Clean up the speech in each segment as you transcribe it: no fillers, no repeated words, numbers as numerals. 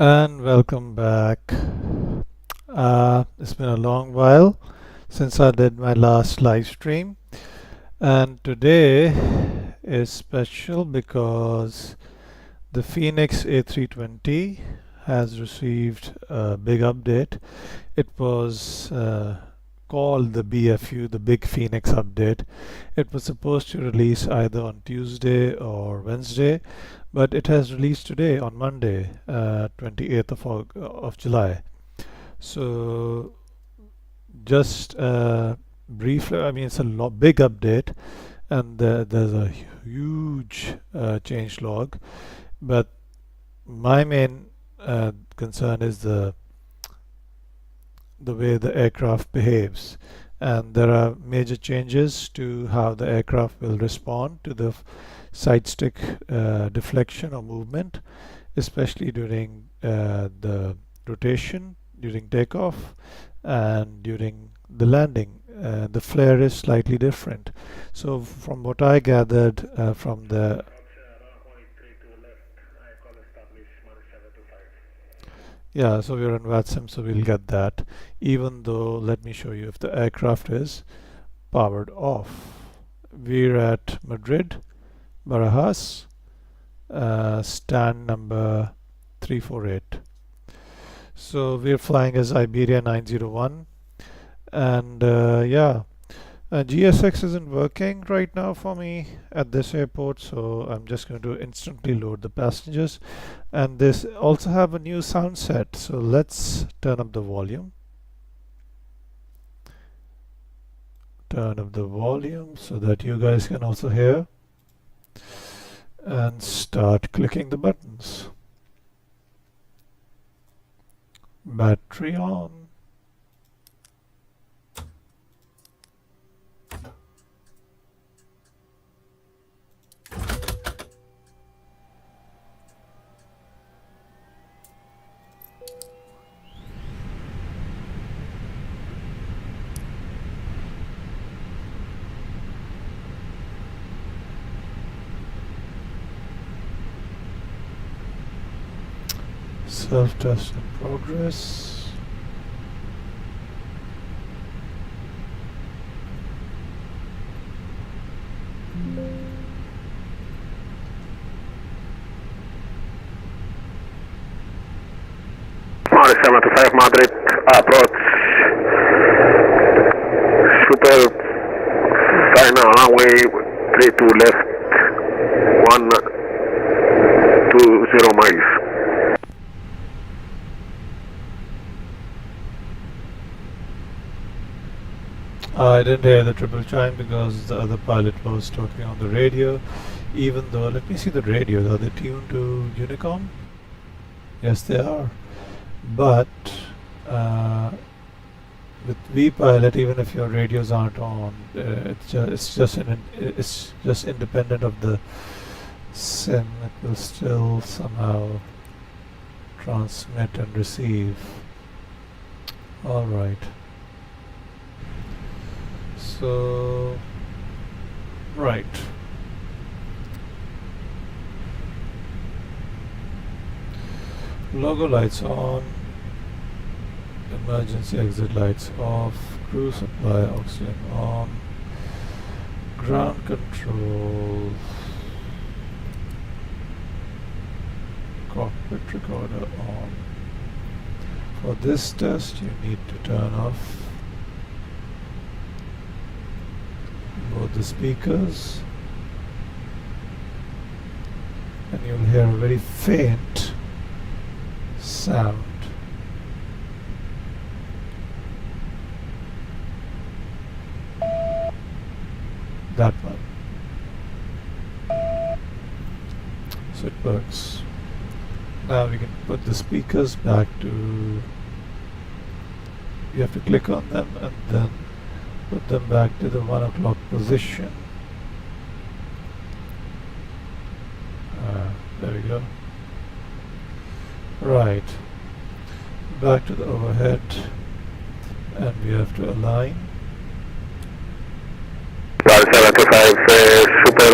And welcome back. It's been a long while since I did my last live stream, and today is special because the Fenix A320 has received a big update. It was called the BFU, the Big Phoenix Update. It was supposed to release either on Tuesday or Wednesday, but it has released today on Monday, 28th of July. So just briefly, I mean, it's a big update, and there's a huge change log. But my main concern is the way the aircraft behaves, and there are major changes to how the aircraft will respond to the side stick deflection or movement, especially during the rotation, during takeoff, and during the landing. The flare is slightly different. So from what I gathered from the yeah, so we're on VATSIM, so we'll get that. Even though, let me show you if the aircraft is powered off. We're at Madrid Barajas, stand number 348. So we're flying as Iberia 901, and GSX isn't working right now for me at this airport, so I'm just going to instantly load the passengers. And this also have a new sound set, so let's turn up the volume. Turn up the volume so that you guys can also hear, and start clicking the buttons. Battery on. Self-test in progress. Mare 75 Madrid approach. Super final runway 32 left 120 miles. I didn't hear the triple chime because the other pilot was talking on the radio. Even though, let me see the radio. Are they tuned to Unicom? Yes, they are. But with vPilot, even if your radios aren't on, it's just independent of the SIM. It will still somehow transmit and receive. All right. So, right. Logo lights on, emergency exit lights off, crew supply oxygen on, ground control, cockpit recorder on. For this test, you need to turn off both the speakers, and you'll hear a very faint sound. That one. So it works. Now we can put the speakers back to, you have to click on them and then put them back to the 1 o'clock position. There we go. Right. Back to the overhead, and we have to align. Mare 75 super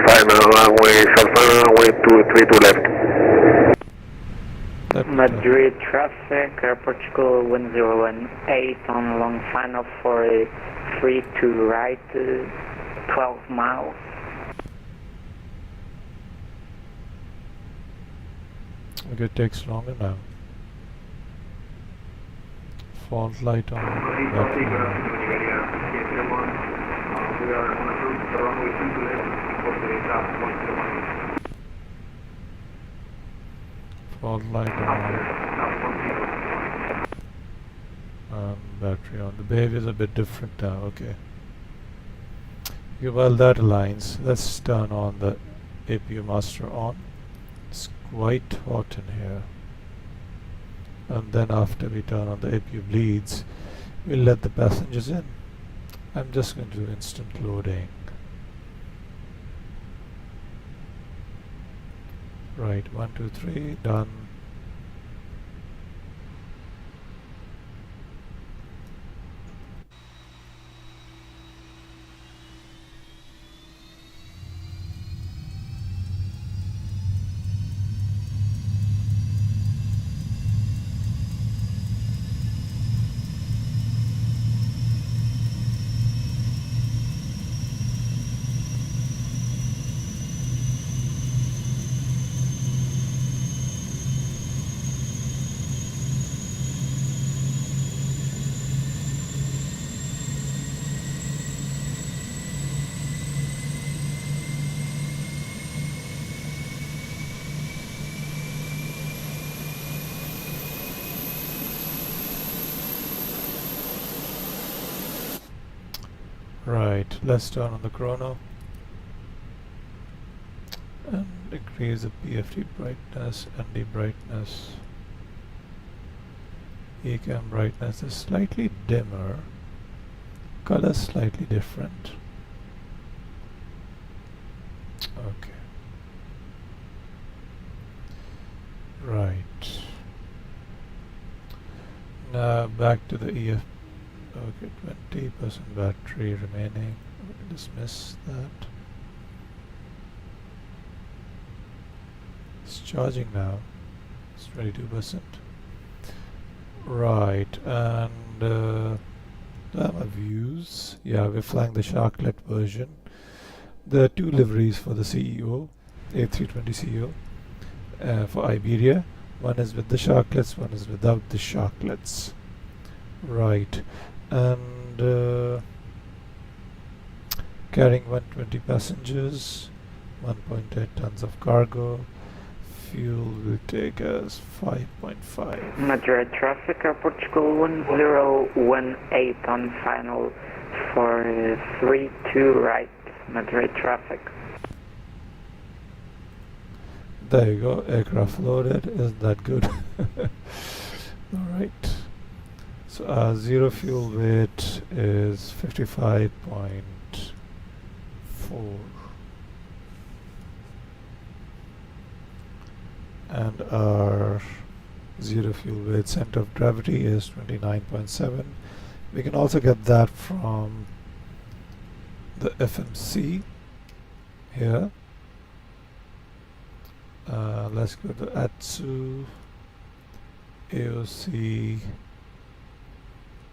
final runway, short final runway 232 left. Madrid traffic, Portugal 1018 on long final for a 3 to right, 12 miles. Okay, it takes longer now. Fault light on. Fault light on. Battery on. The behavior is a bit different now. Okay. Okay, while that aligns, let's turn on the APU master on. It's quite hot in here. And then after we turn on the APU bleeds, we'll let the passengers in. I'm just going to do instant loading. Right, 1, 2, 3, done. Right, let's turn on the chrono and increase the PFD brightness, ND brightness. ECAM brightness is slightly dimmer, color slightly different. Okay. Right. Now back to the EF. Okay, 20% battery remaining. Dismiss that. It's charging now. It's 22%. Right, and my views. Yeah, we're flying the Sharklet version. There are two liveries for the CEO, A320 CEO, for Iberia. One is with the Sharklets, one is without the Sharklets. Right, and carrying 120 passengers, 1.8 tons of cargo. Fuel will take us 5.5. Madrid traffic, Portugal 1018 on final for 3 to right, Madrid traffic. There you go, aircraft loaded. Isn't that good? Alright. So our zero fuel weight is 55.4. And our zero fuel weight center of gravity is 29.7. We can also get that from the FMC here. Let's go to ATSU, AOC,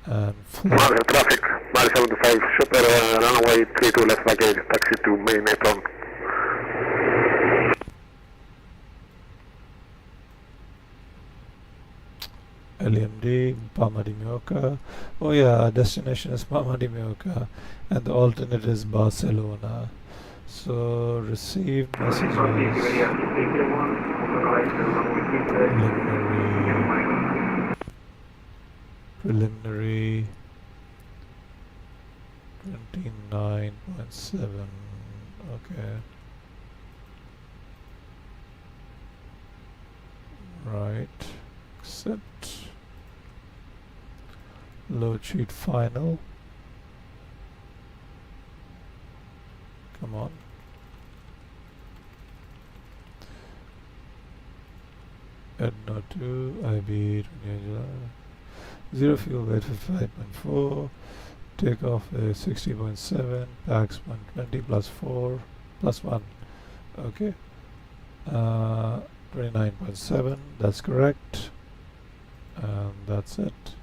and Madrid traffic, Madrid 75, super runway 32 left baggage, taxi to main apron. LEMD, Palma de Mallorca. Oh yeah, our destination is Palma de Mallorca and the alternate is Barcelona. So received messages, preliminary 29.7. Okay. Right. Accept. Load sheet final. Come on. Edna 2, IB 28, zero fuel weight 55.4, takeoff is 60.7, packs 120 plus 4 plus 1. Okay. 29.7, that's correct, and that's it.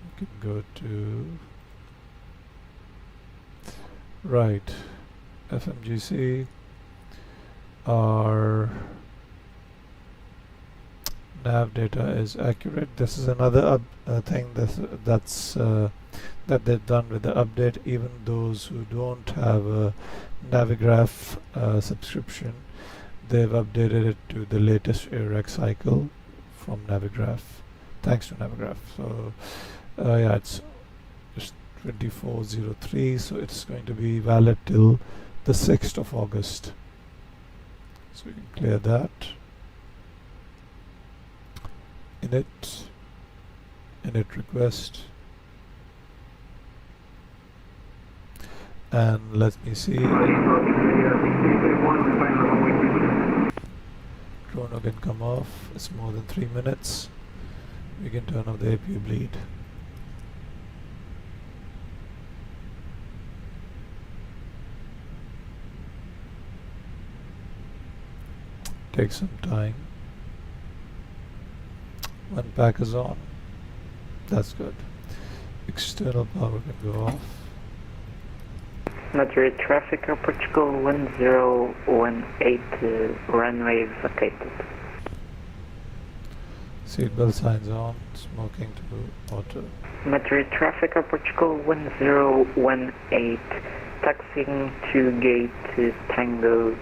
You can go to right FMGC. Our nav data is accurate. This is another thing that they've done with the update. Even those who don't have a Navigraph subscription, they've updated it to the latest AirX cycle from Navigraph, thanks to Navigraph. So yeah, it's 2403, so it's going to be valid till the 6th of August. So we can clear that. Init request, and let me see. Chrono can come off. It's more than 3 minutes. We can turn off the APU bleed. Take some time. One pack is on. That's good. External power can go off. Madrid traffic, Portugal 1018, runway vacated. Seatbelt signs on. Smoking to auto. Madrid traffic, Portugal 1018, taxiing to gate Tango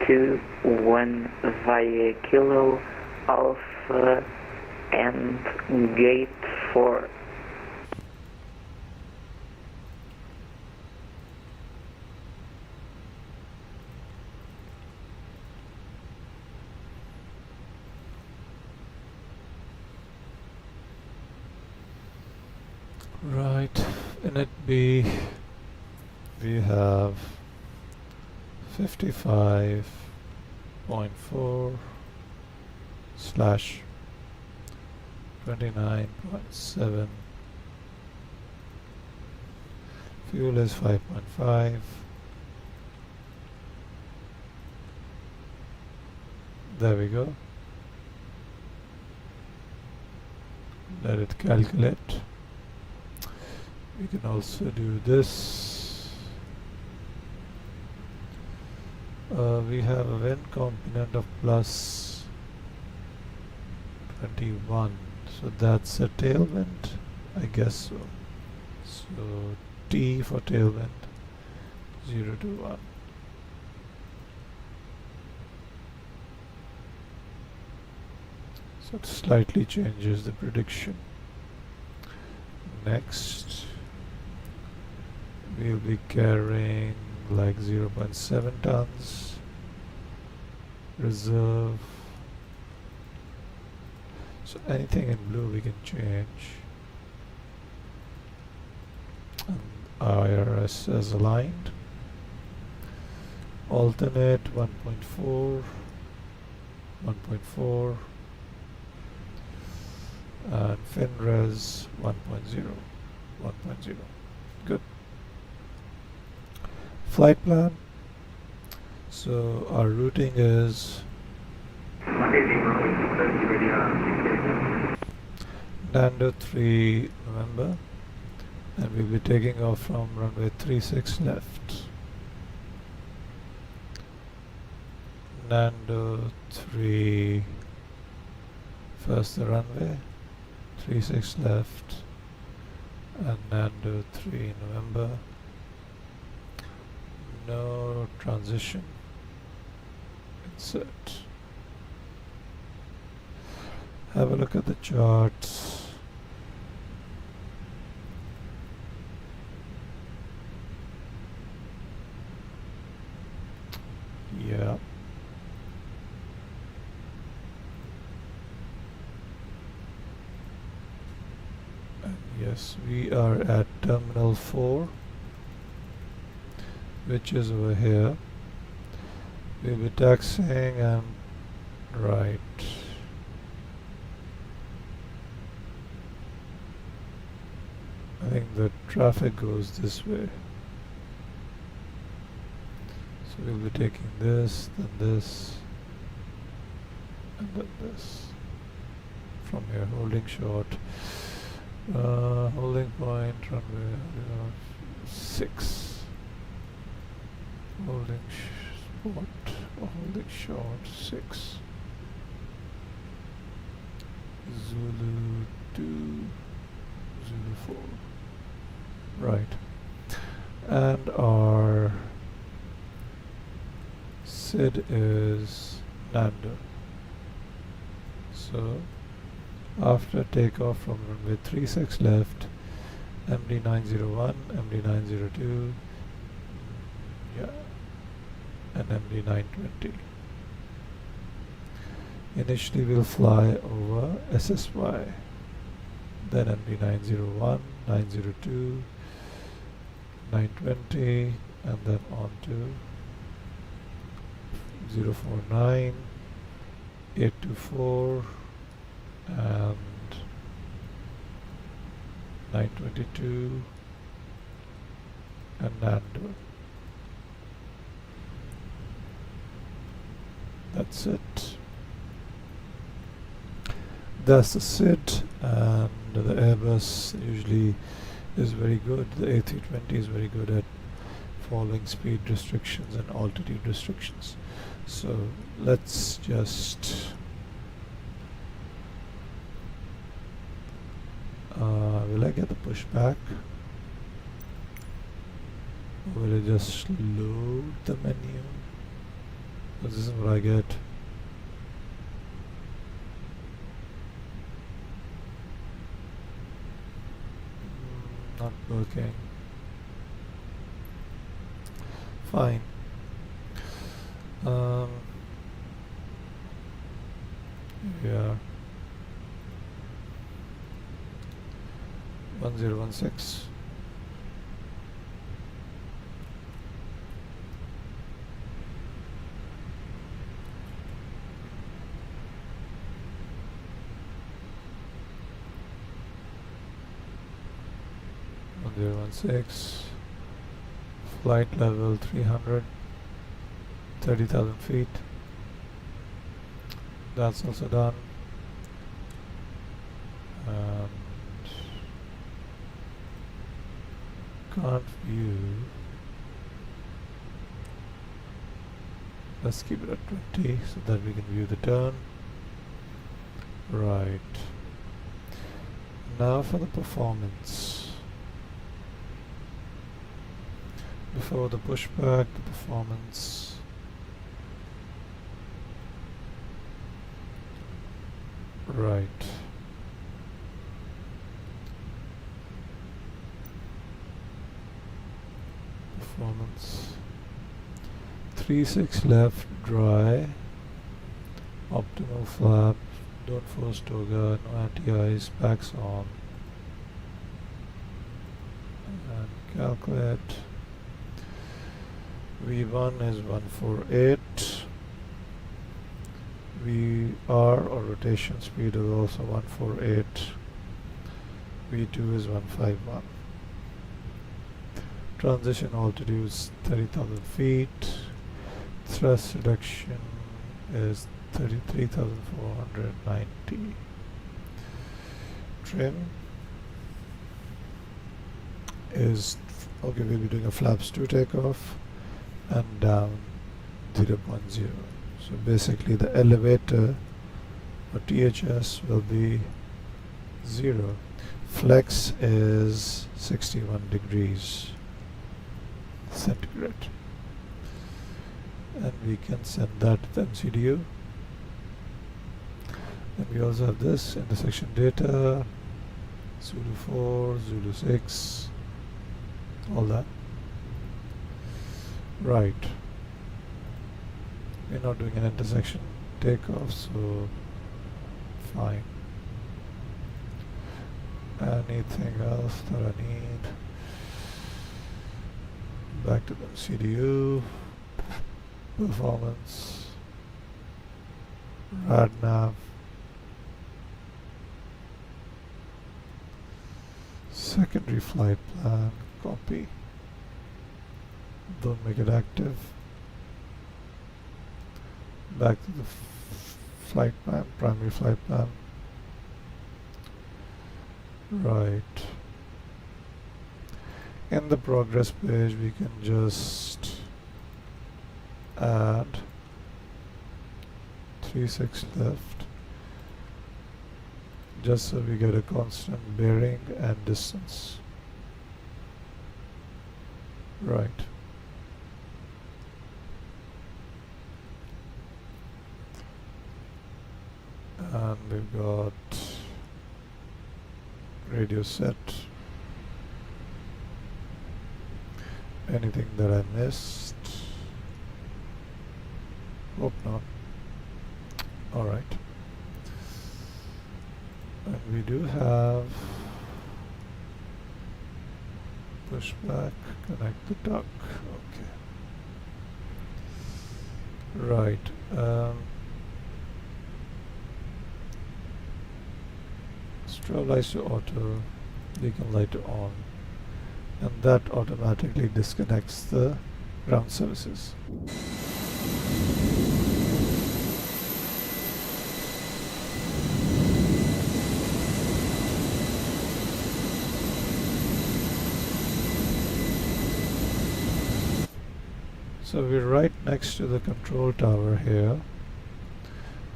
21 via Kilo Alpha and gate 4. Right, in it B we have 55.4 / 29.7. Fuel is 5.5. There we go. Let it calculate. We can also do this. We have a wind component of plus 21, so that's a tailwind, I guess so. So T for tailwind 0 to 1. So it slightly changes the prediction. Next, we'll be carrying like 0.7 tons reserve. So anything in blue we can change. And IRS as aligned. Alternate 1.4, 1.4, and FinRes 1.0, 1.0. Good. Flight plan. So our routing is Nando 3 November, and we'll be taking off from runway 36 left. Nando 3, first the runway, 36 left, and Nando 3 November. No transition. Insert. Have a look at the charts. Yeah. And yes, we are at Terminal 4, which is over here. We'll be taxiing and right. I think the traffic goes this way. So we'll be taking this, then this, and then this. From here, holding short, holding point, runway 6, holding spot, holding short 6, Zulu 2, Zulu 4, right, and our SID is Nando. So after takeoff from runway 36 left, MD901, MD902, yeah, and MD920. Initially we'll fly over SSY, then MD901, 902, 920, and then on to 049, 824, and 922, and Nando. That's it. That's the SID, and the Airbus usually is very good. The A320 is very good at following speed restrictions and altitude restrictions. So let's just will I get the pushback? Or will it just load the menu? This is what I get. Not working. Fine. Yeah. 1016. Flight level 300, 30,000 feet. That's also done. And can't view. Let's keep it at 20 so that we can view the turn. Right. Now for the performance. Before the pushback, the performance. Right. Performance. 36 left, dry. Optimal flap. Don't force toga, no anti-ice, packs on. And calculate. V1 is 148. VR or rotation speed is also 148. V2 is 151. Transition altitude is 30,000 feet. Thrust reduction is 33,490. Trim is okay. We'll be doing a flaps 2 takeoff and down 0.0. So basically the elevator or THS will be 0. Flex is 61 degrees centigrade. And we can send that to the MCDU. And we also have this intersection data, Zulu 4, Zulu 6, all that. Right. We're not doing an intersection takeoff, so fine. Anything else that I need? Back to the CDU. Performance. RadNav. Secondary flight plan. Copy. Don't make it active. back to the flight plan, primary flight plan. Right. In the progress page, we can just add 36 left, just so we get a constant bearing and distance. Right. And we've got radio set. Anything that I missed? Hope not. Alright. And we do have pushback, connect the duck. Okay. Right. Strobe lights to auto, beacon light to on, and that automatically disconnects the ground services. So we're right next to the control tower here,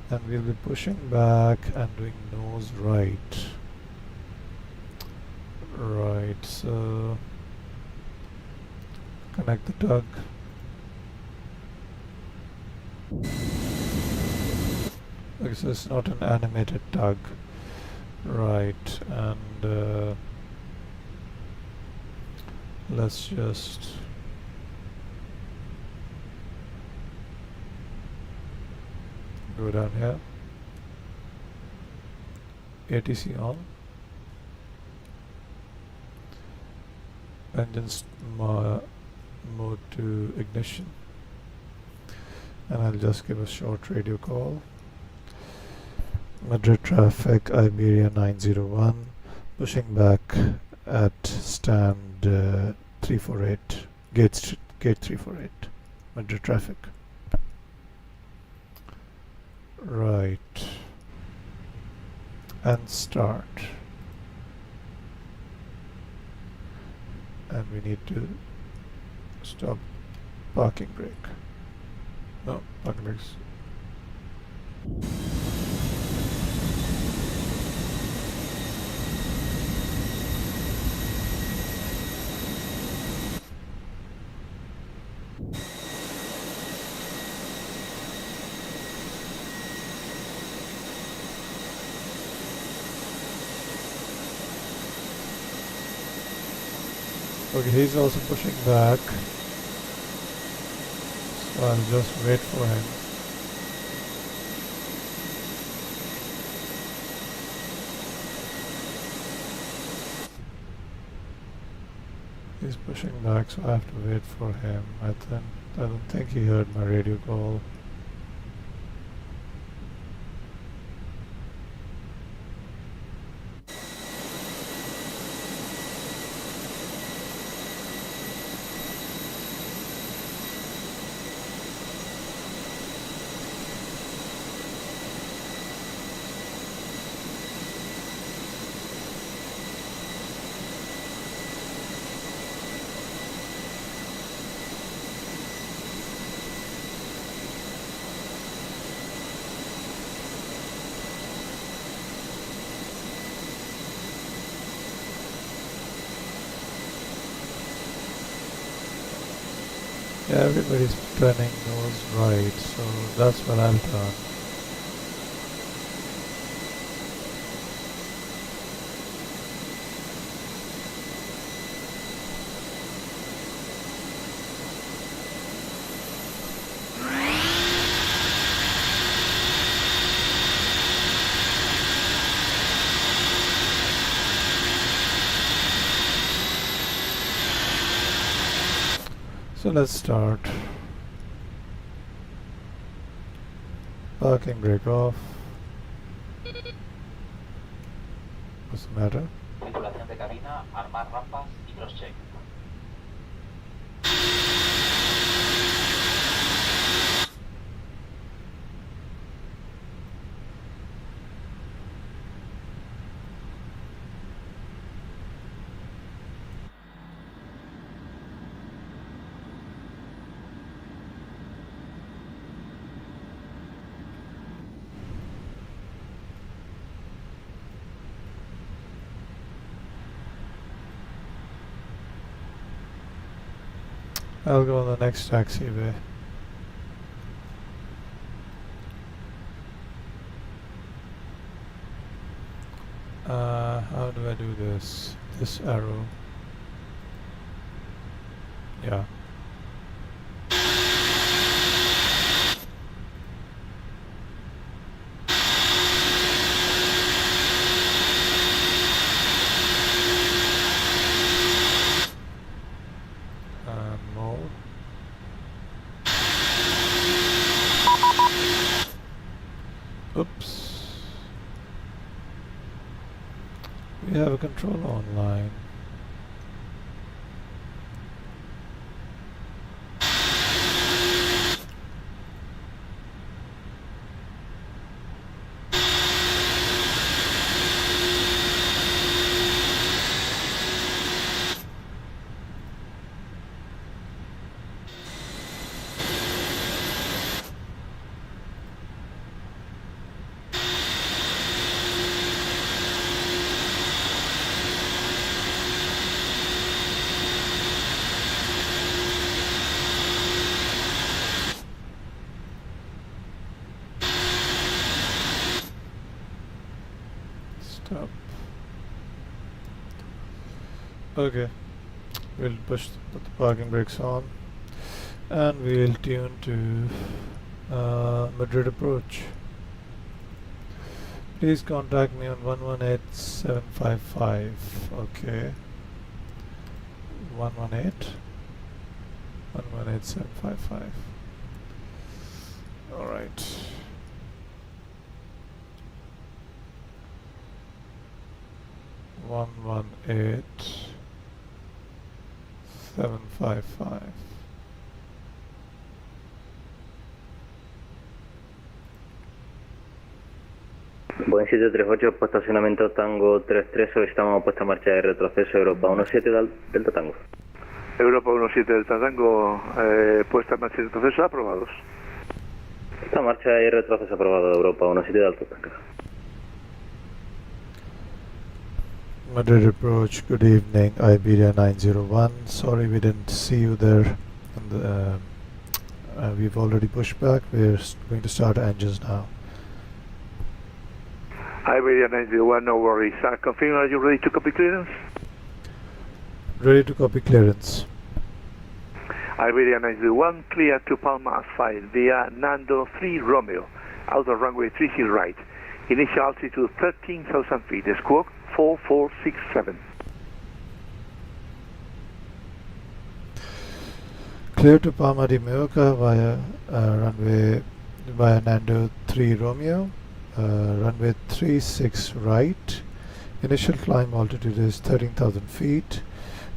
and we'll be pushing back and doing nose right. Right, so connect the tug. Okay, so it's not an animated tug. Right, and let's just go down here. ATC on. Engines mode to ignition. And I'll just give a short radio call. Madrid traffic, Iberia 901, pushing back at stand 348, gate 348, Madrid traffic. Right. And start. And we need to stop parking brake. No, parking brakes. Okay, he's also pushing back, so I'll just wait for him. He's pushing back, so I have to wait for him. I don't think he heard my radio call. Yeah, everybody's turning nose right, so that's what I'll turn. So let's start. Parking brake off. What's the matter? Tripulación de cabina, armar rampas y crosscheck. I'll go on the next taxiway. How do I do this? This arrow. Yeah. And more. Oops. We have a controller online. Stop. Okay, we'll put the parking brakes on and we'll tune to Madrid approach. Please contact me on 118755. Okay, 118755. All right. One 755. Buen 738, puesto estacionamiento Tango 33, solicitamos puesta en marcha de retroceso Europa 17 Delta Tango. Europa 17 Delta Tango, puesta en marcha de retroceso, aprobados. Puesta en marcha y retroceso aprobado, Europa 17 Delta Tango. Madrid approach, good evening, Iberia 901. Sorry we didn't see you there. And we've already pushed back. We're going to start engines now. Iberia 901, no worries. Confirm, are you ready to copy clearance? Ready to copy clearance. Iberia 901, clear to Palma asphalt via Nando 3 Romeo, outer runway 30 right. Initial altitude 13,000 feet, squawk 4467. Clear to Palma de Mallorca via runway via Nando 3 Romeo, runway 36 right. Initial climb altitude is 13,000 feet.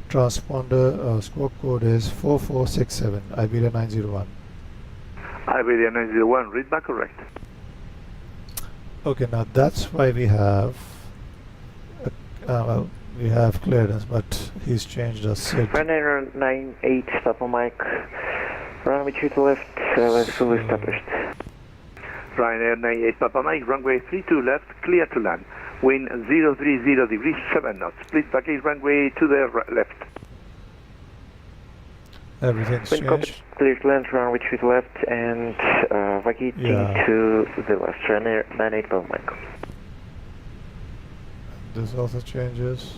Transponder squawk code is 4467, Iberia 901. Iberia 901, read back correct. Okay, now that's why we have well, we have clearance, but he's changed us. Ryanair 98 Papa Mike, runway 2 to left, fully established. Ryanair 98 Papa Mike, runway 32 left, clear to land. Wind 030 degrees 7 knots. Split baggage runway to the left. Everything's Wind copy, changed. clear to land, runway 2 to left, and vacating to the left. Ryanair 98 Papa Mike. This also changes.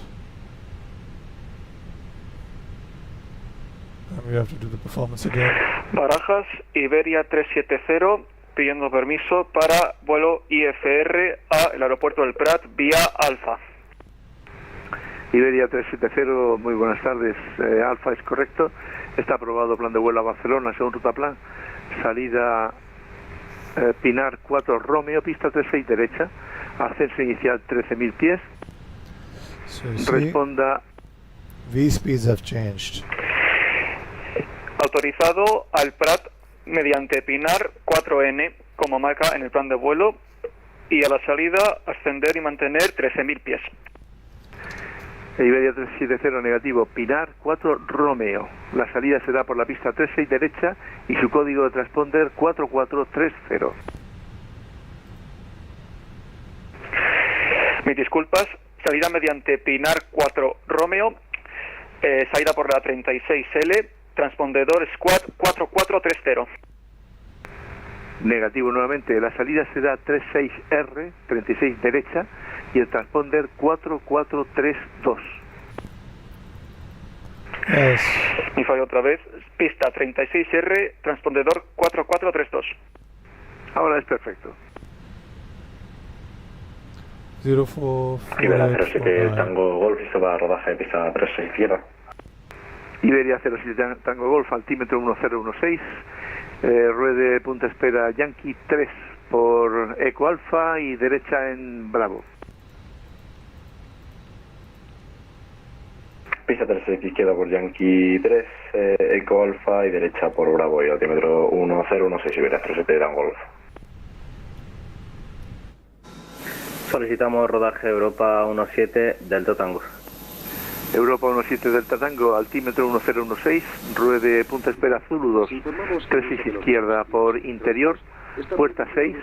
And we have to do the performance again. Barajas, Iberia 370, pidiendo permiso para vuelo IFR al aeropuerto del Prat vía Alfa. Iberia 370, muy buenas tardes. Alfa es correcto. Está aprobado plan de vuelo a Barcelona según ruta plan. Salida Pinar 4 Romeo, pista 36 derecha. Ascenso inicial 13.000 pies. So you see, Responda. V speeds have changed. Autorizado al Prat mediante Pinar 4N como marca en el plan de vuelo y a la salida ascender y mantener 13.000 pies. Iberia 370 negativo, Pinar 4 Romeo. La salida será por la pista 36 derecha y su código de transponder 4430. Mis disculpas, salida mediante Pinar 4 Romeo, salida por la 36L transpondedor Squad 4430. Negativo nuevamente, la salida será 36R, 36 derecha, y el transponder 4432. Yes. Mi fallo otra vez, pista 36R, transpondedor 4432. Ahora es perfecto. 0448. Iberia 07 Tango Golf, esto va a rodaje, pista 36 izquierda. Iberia 07 Tango Golf, altímetro 1016, ruede punta espera Yankee 3 por Eco Alfa y derecha en Bravo. Pista 36 izquierda por Yankee 3, Eco Alfa y derecha por Bravo y altímetro 1016 Iberia 07 Tango Golf. Solicitamos rodaje Europa 17 Delta Tango. Europa 17 Delta Tango, altímetro 1016, ruede punta espera Zulu 2, 36 izquierda por interior, puerta 6,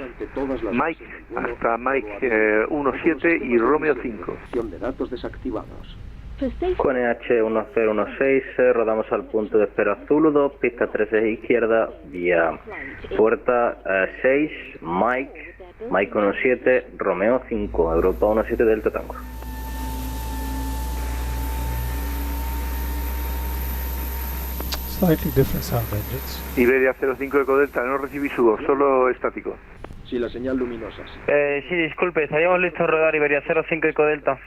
Mike hasta Mike 17 y Romeo 5. de datos desactivados. Con EH 1016 rodamos al punto de espera Zulu 2, pista 36 izquierda, vía puerta 6, Mike 17, Romeo 5, Europa 17 Delta Tango. Slightly different sound engines. Iberia 05 Eco Delta, no recibí su voz, solo estático. Si la señal luminosa Sí, disculpe, estaríamos listos a rodar Iberia 05 Eco Delta.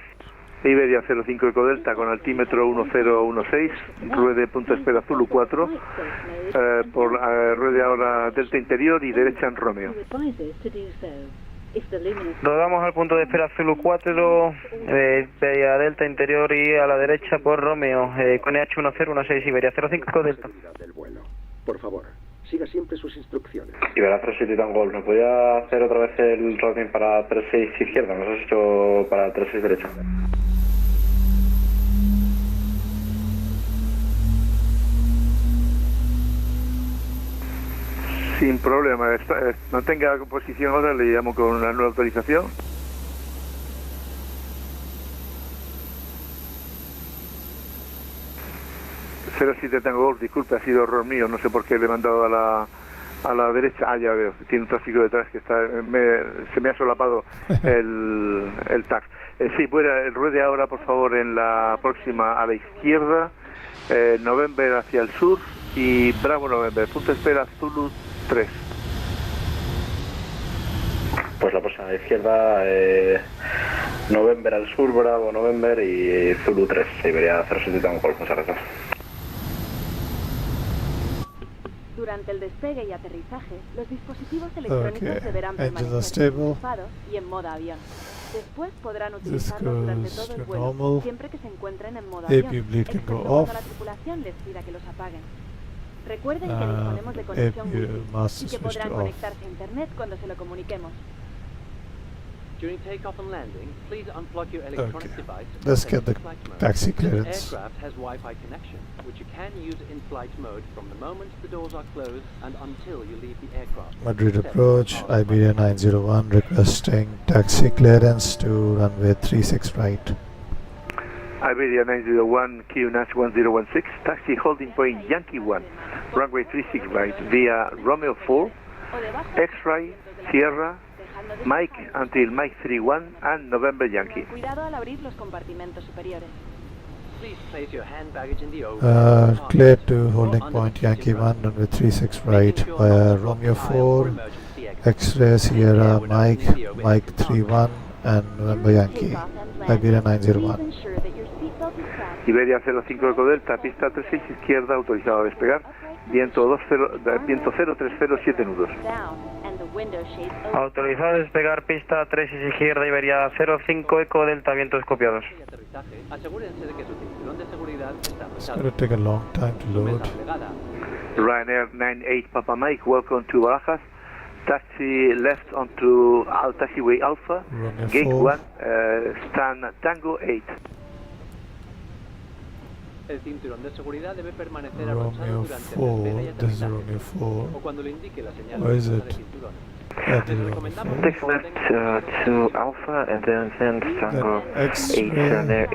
Iberia 05 Eco Delta con altímetro 1016, ruede punta espera Zulu 4, por ruede ahora Delta interior y derecha en Romeo. Rodamos al punto de espera Zulu 4, Iberia Delta interior y a la derecha por Romeo, con EH 1016 Iberia 05 Eco Delta. del vuelo. Por favor, siga siempre sus instrucciones. Iberia 37 Tango Golf, ¿me podía hacer otra vez el routing para 36 izquierda? ¿Nos has hecho para 36 derecha? Sin problema, no tenga posición ahora, le llamo con una nueva autorización. ...07 Tango Golf, disculpe, ha sido error mío, no sé por qué le he mandado a la derecha. Ah, ya veo, tiene un tráfico detrás que está, se me ha solapado el tag. Sí, ruede ahora por favor en la próxima a la izquierda, November hacia el sur y Bravo November, punto espera Zulu 3. Pues la próxima a la izquierda, November al sur, Bravo November y Zulu 3, Iberia 07 Tango Golf, muchas gracias. Durante el despegue y aterrizaje, los dispositivos electrónicos Okay, deberán engines are permanecer stable. ocupados y en modo avión. Después podrán This utilizarlos durante goes todo el to vuelo, normal. siempre que se encuentren en modo APU avión, bleed can excepto go cuando off. la tripulación les pida que los apaguen. Recuerden que And disponemos de conexión APU Wi-Fi master y que switch podrán to off. conectarse a internet cuando se lo comuniquemos. During takeoff and landing, please unplug your Okay, electronic device. let's and get the take flight mode. taxi The clearance. aircraft has Wi-Fi connection, which you can use in flight mode from the moment the doors are closed and until you leave the aircraft. Madrid Except approach, for power Iberia 901 requesting taxi clearance to runway 36 right. Iberia 901 QNAS 1016, taxi holding point Yankee 1, runway 36 right via Romeo 4, X-ray, Sierra, Mike until Mike 31 and November Yankee. Cuidado al abrir los compartimentos superiores. Please place your hand baggage in the overhead Clear compartment to or holding under point the Yankee seat 1 runway 36 right making sure via not to block Romeo the aisle 4, for emergency exit. X-ray Sierra When Mike, opening the overhead Mike compartment. 31 and November Yankee, Iberia 901. Please ensure that your seatbelt is fastened. Iberia 05 Eco Delta, pista 36 izquierda, autorizado a despegar, viento 030, 7 nudos. Down and the window shades open. Autorizado a despegar pista 36 izquierda Iberia 05 Eco Delta, vientos copiados. Y aterrizaje, asegúrense de que su cinturón de seguridad está It's apretado. going to take a long time to Su load. mesa plegada. Ryanair 98 Papa Mike, welcome to Barajas. Taxi left onto taxiway Alpha, Romeo gate 4. 1, stand Tango 8. El cinturón de seguridad debe permanecer abrochado Romeo durante el despegue y 4, this is aterrizaje, Romeo 4. o cuando le indique la señal Where is luminosa it? de cinturón. Yeah, this Les is Romeo recomendamos 4. que guarden to Alpha and then send Then X-ray, During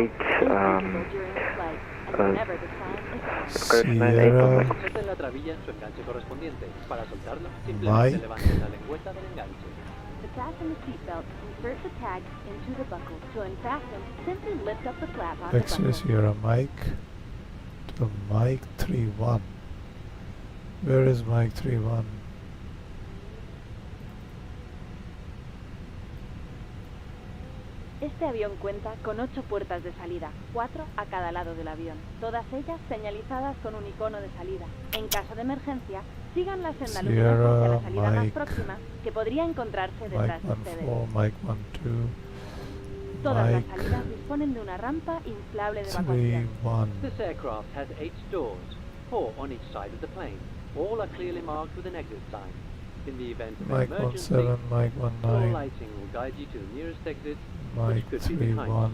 flight, and whenever the sign is Sierra Sujeten la trabilla en su enganche correspondiente. Para soltarlo, simplemente levanten la lengüeta del enganche. To fasten the seatbelt, insert the tag into the buckle. To unfasten, simply lift up the flap on the X-ray buckle. Sierra Mike to Mike 31. Where is Mike 31? Este avión cuenta con 8 puertas de salida, 4 a cada lado del avión, todas ellas señalizadas con un icono de salida. En caso de emergencia, sigan la senda luminosa hacia la salida más próxima, que podría encontrarse detrás de ustedes. Mike 12, Todas las Mike salidas disponen de una rampa inflable de evacuación. 31. This aircraft has 8 doors, 4 on each side of the plane. All are clearly marked with an exit sign. In the event of an Mike emergency, 17, Mike floor 19, lighting will guide you to the nearest exit, Mike which could be behind 31,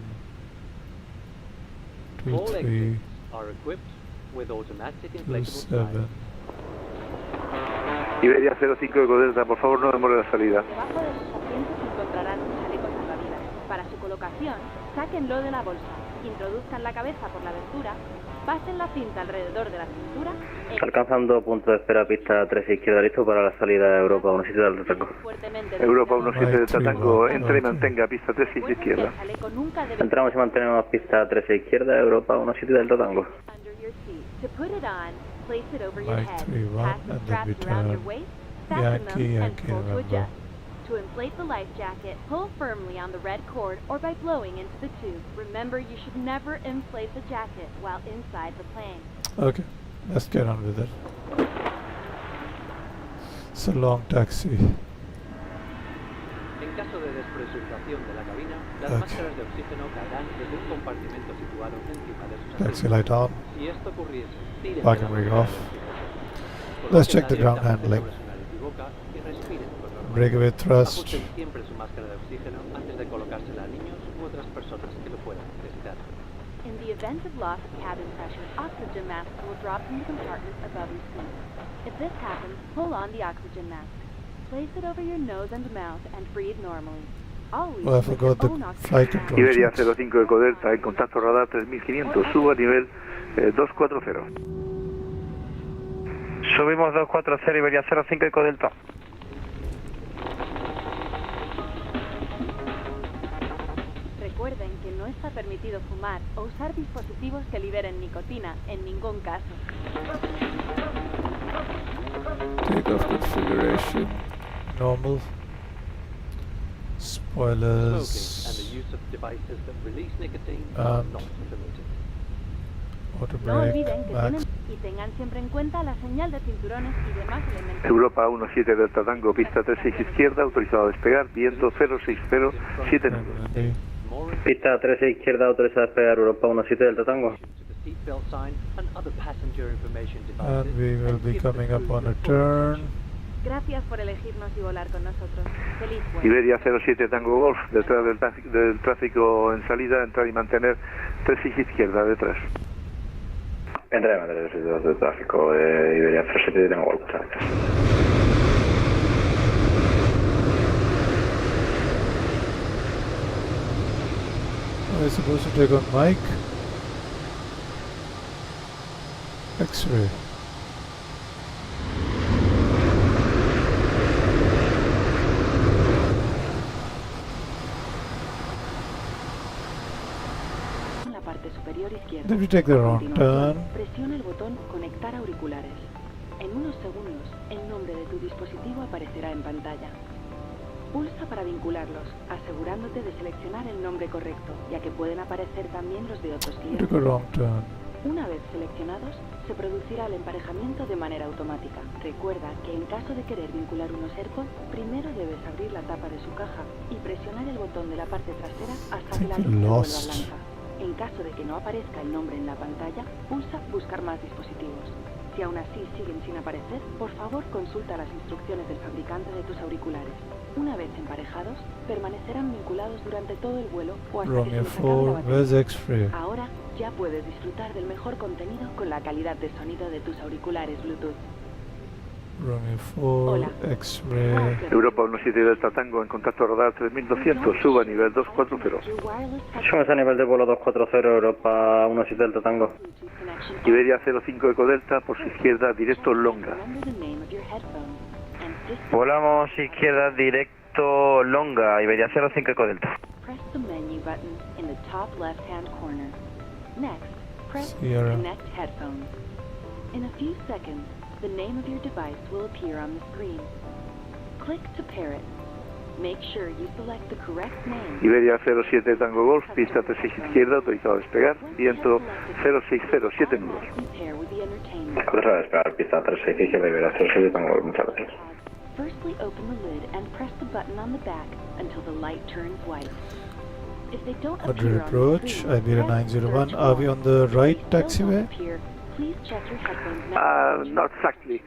you. All 23, exits are equipped with automatic inflatable 27. slides. Iberia 05 Eco Delta, por favor no demore la salida. Debajo de sus asientos encontrarán un chaleco salvavidas. Para su colocación, sáquenlo de la bolsa, introduzcan la cabeza por la abertura, pasen la cinta alrededor de la cintura Alcanzando punto de espera, pista 13 izquierda, listo para la salida de Europa 17 del Tango. Europa 17 Delta Tango, entra y mantenga pista 13 izquierda. Entramos y mantenemos pista 13 izquierda, Europa 17 del Tango. To put it on, place it over your Mike head, 31, pass the and then straps around your return. waist, fasten them, and Yankee pull to November. adjust. To inflate the life jacket, pull firmly on the red cord or by blowing into the tube. Remember, you should never inflate the jacket while inside the plane. Okay, let's get on with it. It's a long taxi. En caso de despresurización de la cabina, las Okay. máscaras de oxígeno caerán desde un compartimento situado encima de sus Taxi asientos. light on. Si esto ocurriese, tiren Parking de la brake manivela off. de oxígeno. Let's check the Coloquen la ground directamente handling. sobre su nariz y boca y respiren con normalidad. Breakaway thrust. Ajusten siempre su máscara de oxígeno antes de colocársela a niños u otras personas que lo puedan necesitar. In the event of loss of cabin pressure, oxygen masks will drop from the compartment above your seat. If this happens, pull on the oxygen mask. Place it over your nose and mouth and breathe normally. Always Oh, I use your forgot the own oxygen flight mask. control Iberia checks. 05 Eco Delta, en contacto radar 3500, suba a nivel 240. Subimos 240, Iberia 05 Eco Delta. Recuerden que no está permitido fumar o usar dispositivos que liberen nicotina en ningún caso. Takeoff configuration. Normal. Smoking and the Spoilers. use of devices that release nicotine are And not permitted. auto No brake. olviden que Max. tienen y tengan siempre en cuenta la señal de cinturones y demás elementos. Europa 17 Delta Tango, pista 36 izquierda, autorizado a despegar, viento 06079. Permanently. More Pista 13 izquierda, autorizada a despegar, Europa 17 del Tango. to the seatbelt sign and other passenger information devices. And we will be give the coming up crew on your a full turn. attention. Gracias por elegirnos y volar con nosotros. Feliz vuelo. Iberia 07 Tango Golf, detrás del tráfico en salida, entrar y mantener 36 izquierda, detrás. Entra y mantener el tráfico de Iberia 07 Tango Golf. Am I supposed to take on Mike? X-ray. En la parte superior izquierda. Did we take the A wrong continuación, turn? presiona el botón Conectar auriculares. En unos segundos, el nombre de tu dispositivo aparecerá en pantalla. Pulsa para vincularlos, asegurándote de seleccionar el nombre correcto, ya que pueden aparecer también los de otros We clientes. took a wrong turn. Una vez seleccionados, se producirá el emparejamiento de manera automática. Recuerda que en caso de querer vincular unos AirPods, primero debes abrir la tapa de su caja y presionar el botón de la parte trasera hasta que la luz se vuelva Lost. blanca. En caso de que no aparezca el nombre en la pantalla, pulsa Buscar más dispositivos. Si aún así siguen sin aparecer, por favor consulta las instrucciones del fabricante de tus auriculares. Una vez emparejados, permanecerán vinculados durante todo el vuelo o hasta que se Romeo les acabe la 4, batería. where's X-ray? Ahora ya puedes disfrutar del mejor contenido con la calidad de sonido de tus auriculares Bluetooth. Romeo 4, X-Ray. Europa 17 Delta Tango en contacto radar 3200, suba a nivel 240. Subes a nivel de vuelo 240, Europa 17 Delta Tango. Iberia 05 Eco Delta, por su izquierda, directo Longa. Volamos izquierda directo Longa, Iberia 05 Eco Delta. Press the menu button in the top left-hand corner. Next, press Sierra. Connect Headphones. In a few seconds, the name of your device will appear on the screen. Click to pair it. Make sure you select the correct name. Iberia 07 Tango Golf, pista 36 izquierda, autorizado a despegar, viento 0607 nudos. Pair with the entertainment. Autorizado a despegar, pista 36 izquierda, Iberia 07 Tango Golf, muchas gracias. Firstly, open the lid and press the button on the back until the light turns white. If they don't Madrid appear on the approach, screen, Iberia press 901. search Are we more. on the right If they still don't taxiway? appear, please check your headphones now. Not exactly.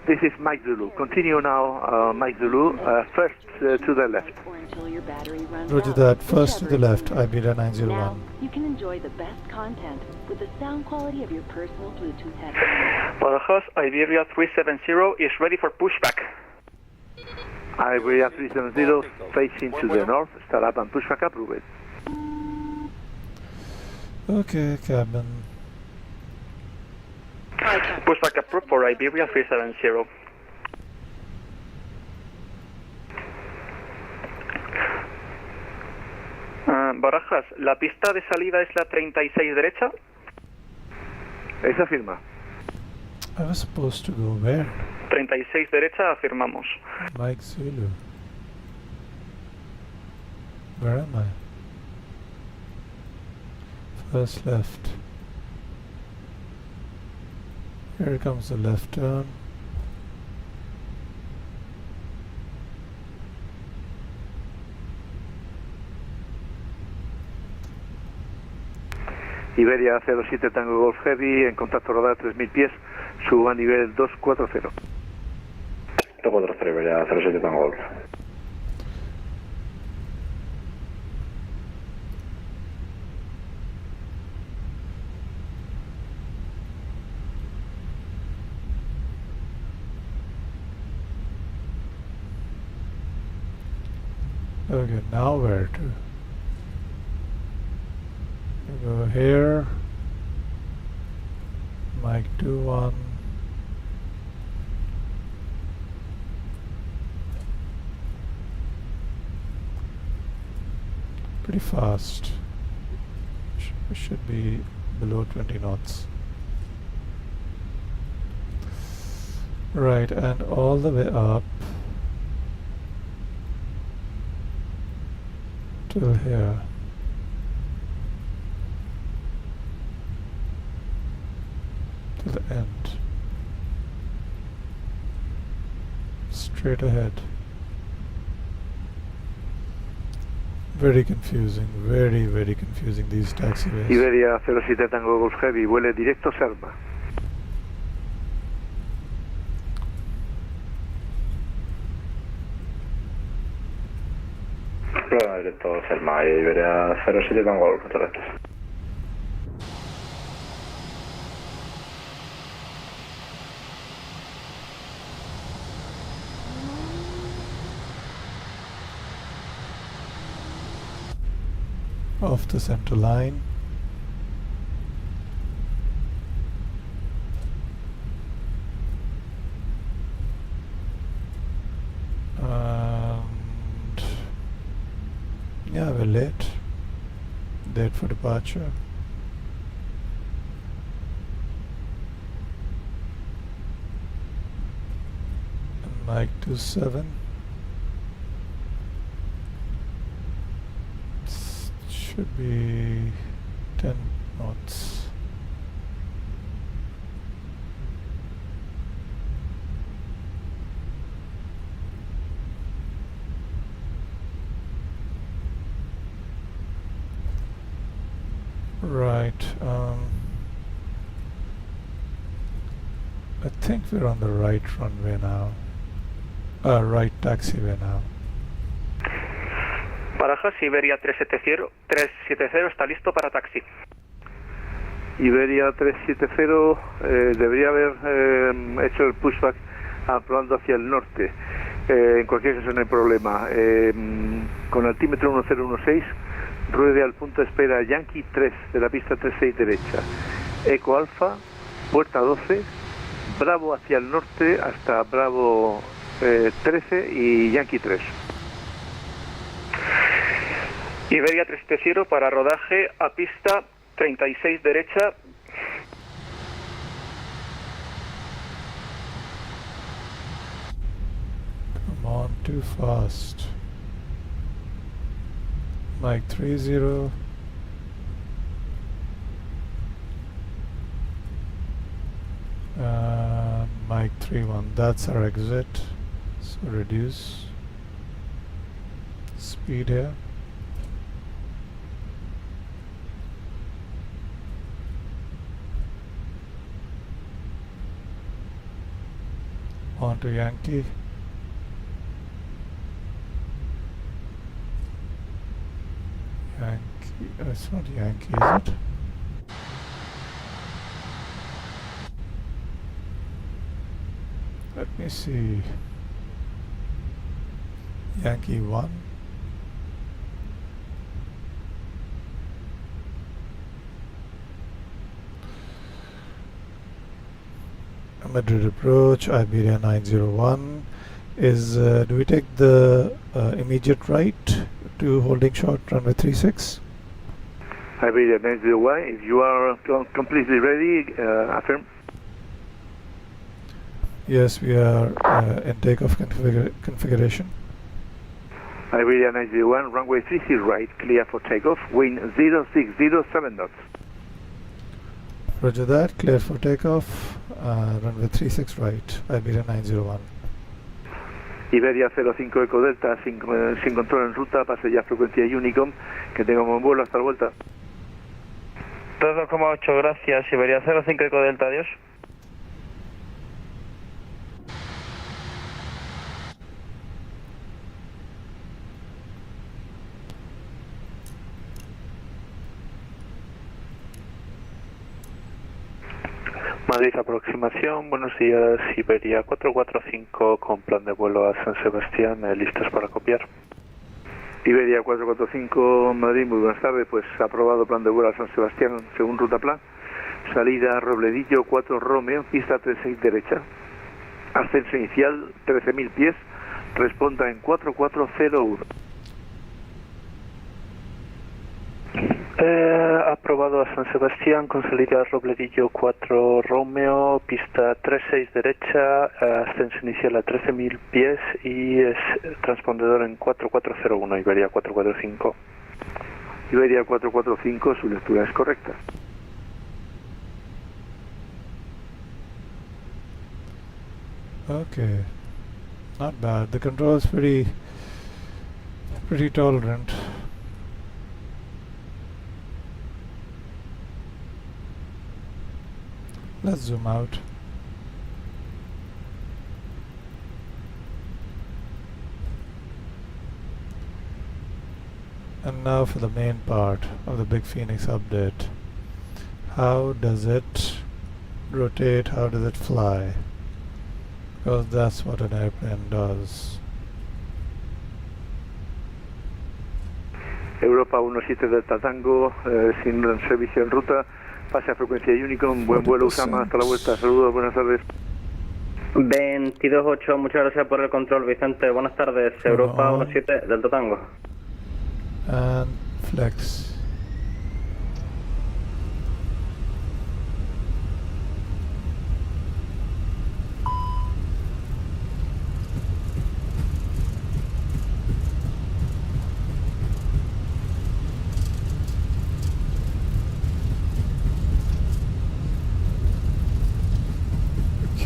This is Mike Zulu. Continue now, Mike Zulu. First to the left. Or until your battery runs Roger out. that. First to the Whichever left, is easier. Iberia Now, 901. you can enjoy the best content with the sound quality of your personal Bluetooth headphones. Barajas, Iberia 370 is ready for pushback. Iberia 370 facing to the north. Start up and pushback approved. Okay, cabin. Pushback approved for Iberia 370. Barajas, la pista de salida es la 36 derecha. Esa firma. I was supposed to go where? 36 derecha, afirmamos. Mike Zulu. Where am I? First left. Here comes the left turn. Iberia 07 Tango Golf Heavy en contacto radar 3000 pies. Suba a nivel 240. 240, Iberia 07 Tango Golf. Okay, now where to? We go here. Mike 21. Pretty fast. We should be below 20 knots. Right, and all the way up till here. To the end. Straight ahead. Very confusing, very confusing, these taxiways. Iberia 07 Tango Golf Heavy, vuele directo Selma. Prueba directo Selma, Iberia 07 Tango Golf, muchas gracias. Off the center line. And yeah, we're late. Late for departure. And Mike 27. Should be 10 knots. Right. I think we're on the right runway now. Right taxiway now. Barajas, Iberia 370 está listo para taxi. Iberia 370 debería haber hecho el pushback aprobando hacia el norte. En cualquier caso no hay problema. Con altímetro 1016, ruede al punto de espera Yankee 3 de la pista 36 derecha. Eco Alfa, puerta 12, Bravo hacia el norte hasta Bravo 13 y Yankee 3. Iberia 330 para rodaje a pista 36 derecha. Come on, too fast. Mike 30. Mike 31. That's our exit. So reduce speed here. On to Yankee. It's not Yankee, is it? Let me see. Yankee 1. Madrid approach, Iberia 901. Do we take the immediate right to holding short runway 36? Iberia 901, if you are completely ready, affirm. Yes, we are in takeoff configuration. Iberia 901, runway 30 right, clear for takeoff, wind 0607 knots. Roger that, clear for takeoff, runway 36 right, Iberia 901. Iberia 05 Eco Delta, sin control en ruta, pase ya frecuencia Unicom, que tengamos buen vuelo hasta la vuelta. 2,8, gracias. Iberia 05 Eco Delta, adiós. Madrid aproximación, buenos días, Iberia 445 con plan de vuelo a San Sebastián, listos para copiar. Iberia 445 Madrid, muy buenas tardes, pues aprobado plan de vuelo a San Sebastián según ruta plan. Salida Robledillo 4 Romeo, pista 36 derecha. Ascenso inicial 13.000 pies, responda en 4401. Aprobado a San Sebastián con salida Robledillo 4 Romeo, pista 36 derecha, ascenso inicial a 13.000 pies y es transpondedor en 4401, Iberia 445. Iberia 445, su lectura es correcta. Okay, not bad. The control is pretty tolerant. Let's zoom out. And now for the main part of the Big Phoenix update. How does it rotate? How does it fly? Because that's what an airplane does. Europa 17 Delta Tango, sin servicio en ruta. Pase a frecuencia Unicom, buen vuelo Usama, hasta la vuelta, saludos, buenas tardes. 22.8, muchas gracias por el control, Vicente, buenas tardes, Europa 17 Delta Tango. And flex.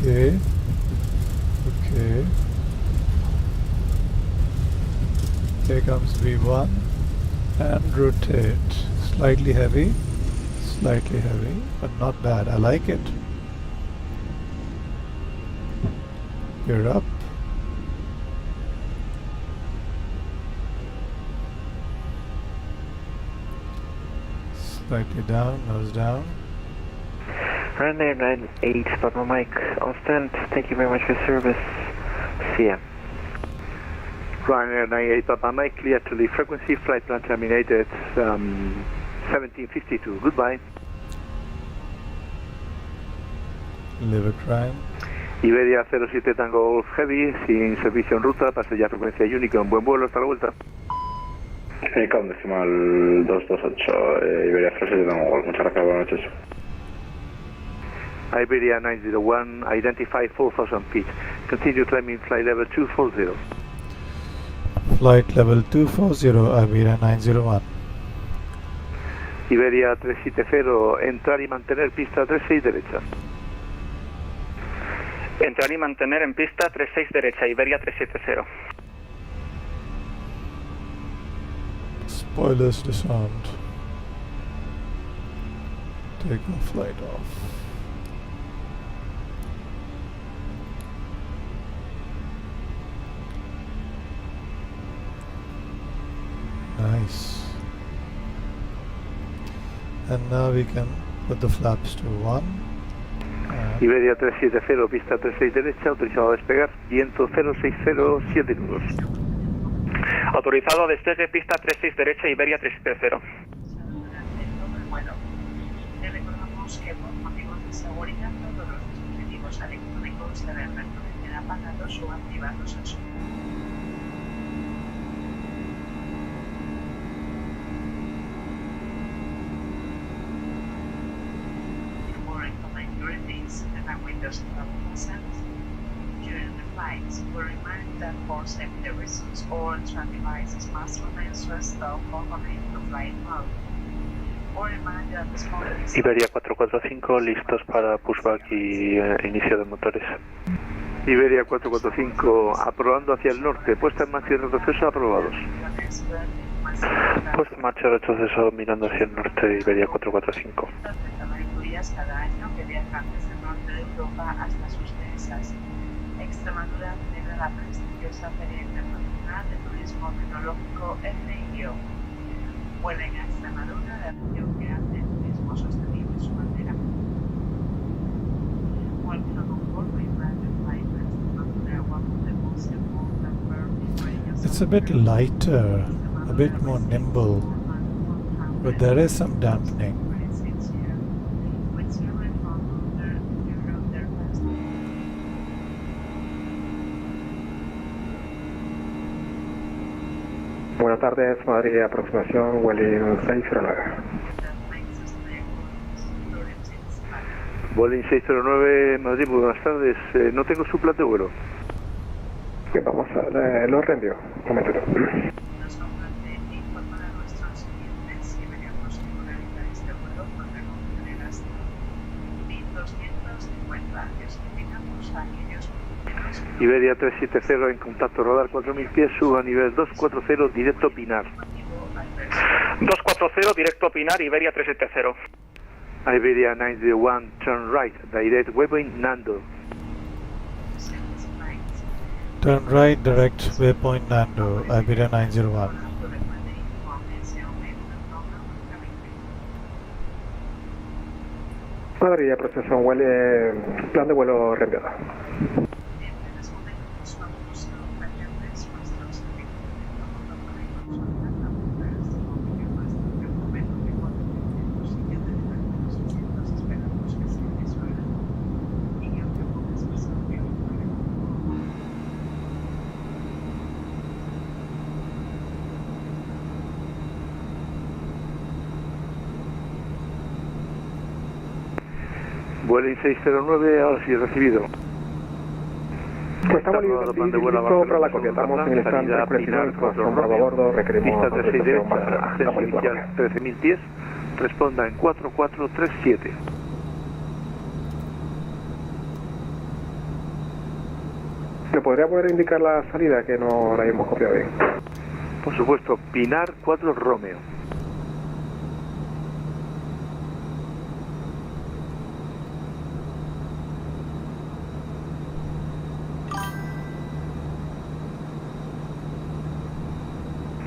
Okay. Here comes V1 and rotate. Slightly heavy, but not bad. I like it. You're up. Slightly down, nose down. Ryanair 98 Palma Mike on stand. Thank you very much for service. See ya. Ryanair 98 Papa Mike, clear to leave frequency, flight plan terminated 1752. Goodbye. Liver crime. Iberia 07 Tango Golf Heavy, sin servicio en ruta, pase ya frecuencia Unicorn. Buen vuelo, hasta la vuelta. Unicom decimal 228, Iberia 07 Tango Golf. Muchas gracias, buenas noches. Iberia 901, identify 4,000 feet. Continue climbing flight level 240. Flight level 240, Iberia 901. Iberia 370, entrar y mantener pista 36 derecha. Entrar y mantener en pista 36 derecha, Iberia 370. Spoilers disarmed. Take the flight off. Nice. And now we can put the flaps to 1. Iberia 370, pista 36 derecha, autorizado a despegar, viento 060, 7 nudos. Autorizado a despegue, pista 36 derecha, Iberia 370. Bueno, te recordamos que por motivos de seguridad todos los dispositivos electrónicos deben permanecer apagados o activados en su windows and passengers. During the flights, we remind that for safety reasons, all track devices must remain switched off or connected to flight mode. We remind that the small Iberia 445, listos para pushback y inicio de motores. Iberia 445, aprobando hacia el norte, puesta en marcha y retroceso, aprobados. Puesta en marcha y retroceso, mirando hacia el norte, Iberia 445. Cada año que viajan desde el norte de Europa hasta sus dehesas. Extremadura celebra la prestigiosa Feria Internacional de Turismo Tecnológico FIO. Vuelen a Extremadura la región que hace el turismo sostenible su bandera. Welcome on board my private flight to Extremadura, one of the most important bird. It's a bit lighter, a bit more nimble, but there is some dampening. Buenas tardes, Madrid, aproximación, Welling 609. Welling 609, Madrid, muy buenas tardes. No tengo su plan de vuelo. Que vamos a lo reenvío, un momentito. Iberia 370 en contacto radar 4000 pies, suba a nivel 240, directo Pinar. 240, directo Pinar, Iberia 370. Iberia 901, turn right, direct waypoint Nando. Turn right, direct waypoint Nando, Iberia 901. Madrid, aproximación, plan de vuelo reenviado. Welling 609, ahora sí recibido. Pues estamos listo para la copia. Estamos en el stand de expresión, con a bordo, requerimos pista 36 derecha, ascenso inicial 13.000 pies, responda en 4437. ¿Le podría poder indicar la salida que no la hemos copiado bien? Por supuesto, Pinar 4 Romeo.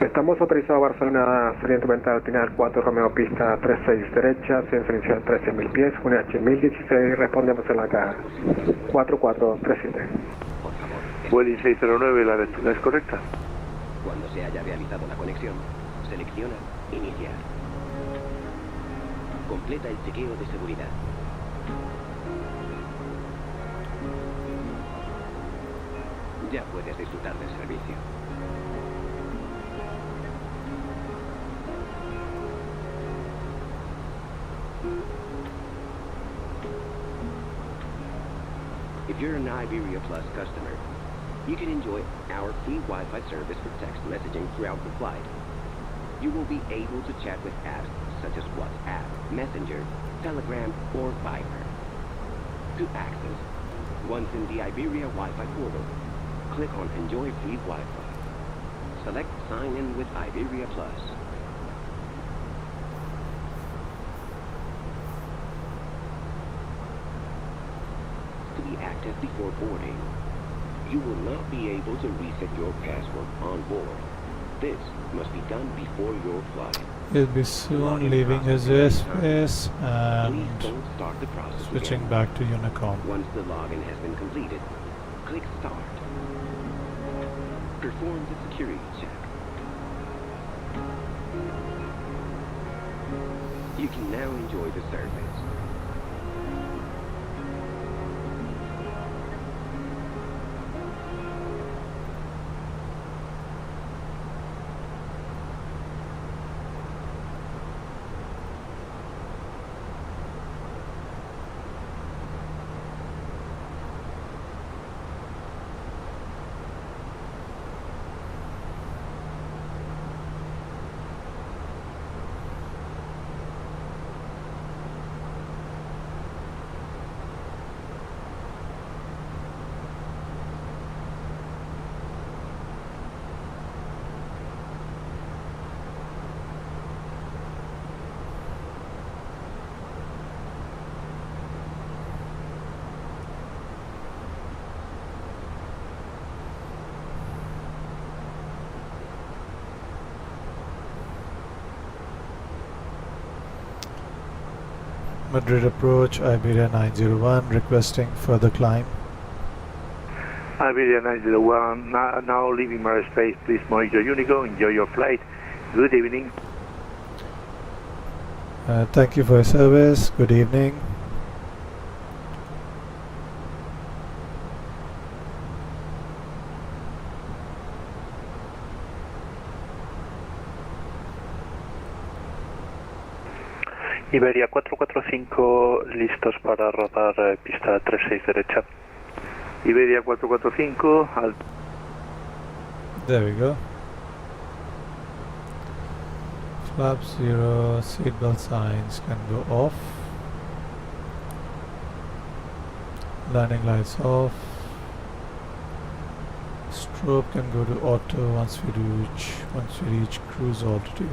Estamos autorizados Barcelona, saliente mental final 4 Romeo pista 36 derecha, ascenso inicial 13.000 pies, UNH 1016, respondemos en la caja 4437. Vueling 609, la lectura es correcta. Cuando se haya realizado la conexión, selecciona Iniciar. Completa el chequeo de seguridad. Ya puedes disfrutar del servicio. If you're an Iberia Plus customer, you can enjoy our free Wi-Fi service for text messaging throughout the flight. You will be able to chat with apps such as WhatsApp, Messenger, Telegram, or Viber. To access, once in the Iberia Wi-Fi portal, click on Enjoy Free Wi-Fi. Select Sign in with Iberia Plus. To be active before boarding, you will not be able to reset your password on board. This must be done before your flight. He'll be soon leaving his airspace and switching back to Unicom. Once the login has been completed, click Start. Perform the security check. You can now enjoy the service. Madrid approach, Iberia 901, requesting further climb. Iberia 901, now leaving Madrid space. Please monitor Unico. Enjoy your flight. Good evening. Thank you for your service. Good evening. Iberia 445, listos para rodar pista 36 derecha. Iberia 445, al... There we go. Flap 0, seatbelt signs can go off. Landing lights off. Strobe can go to auto once we reach cruise altitude.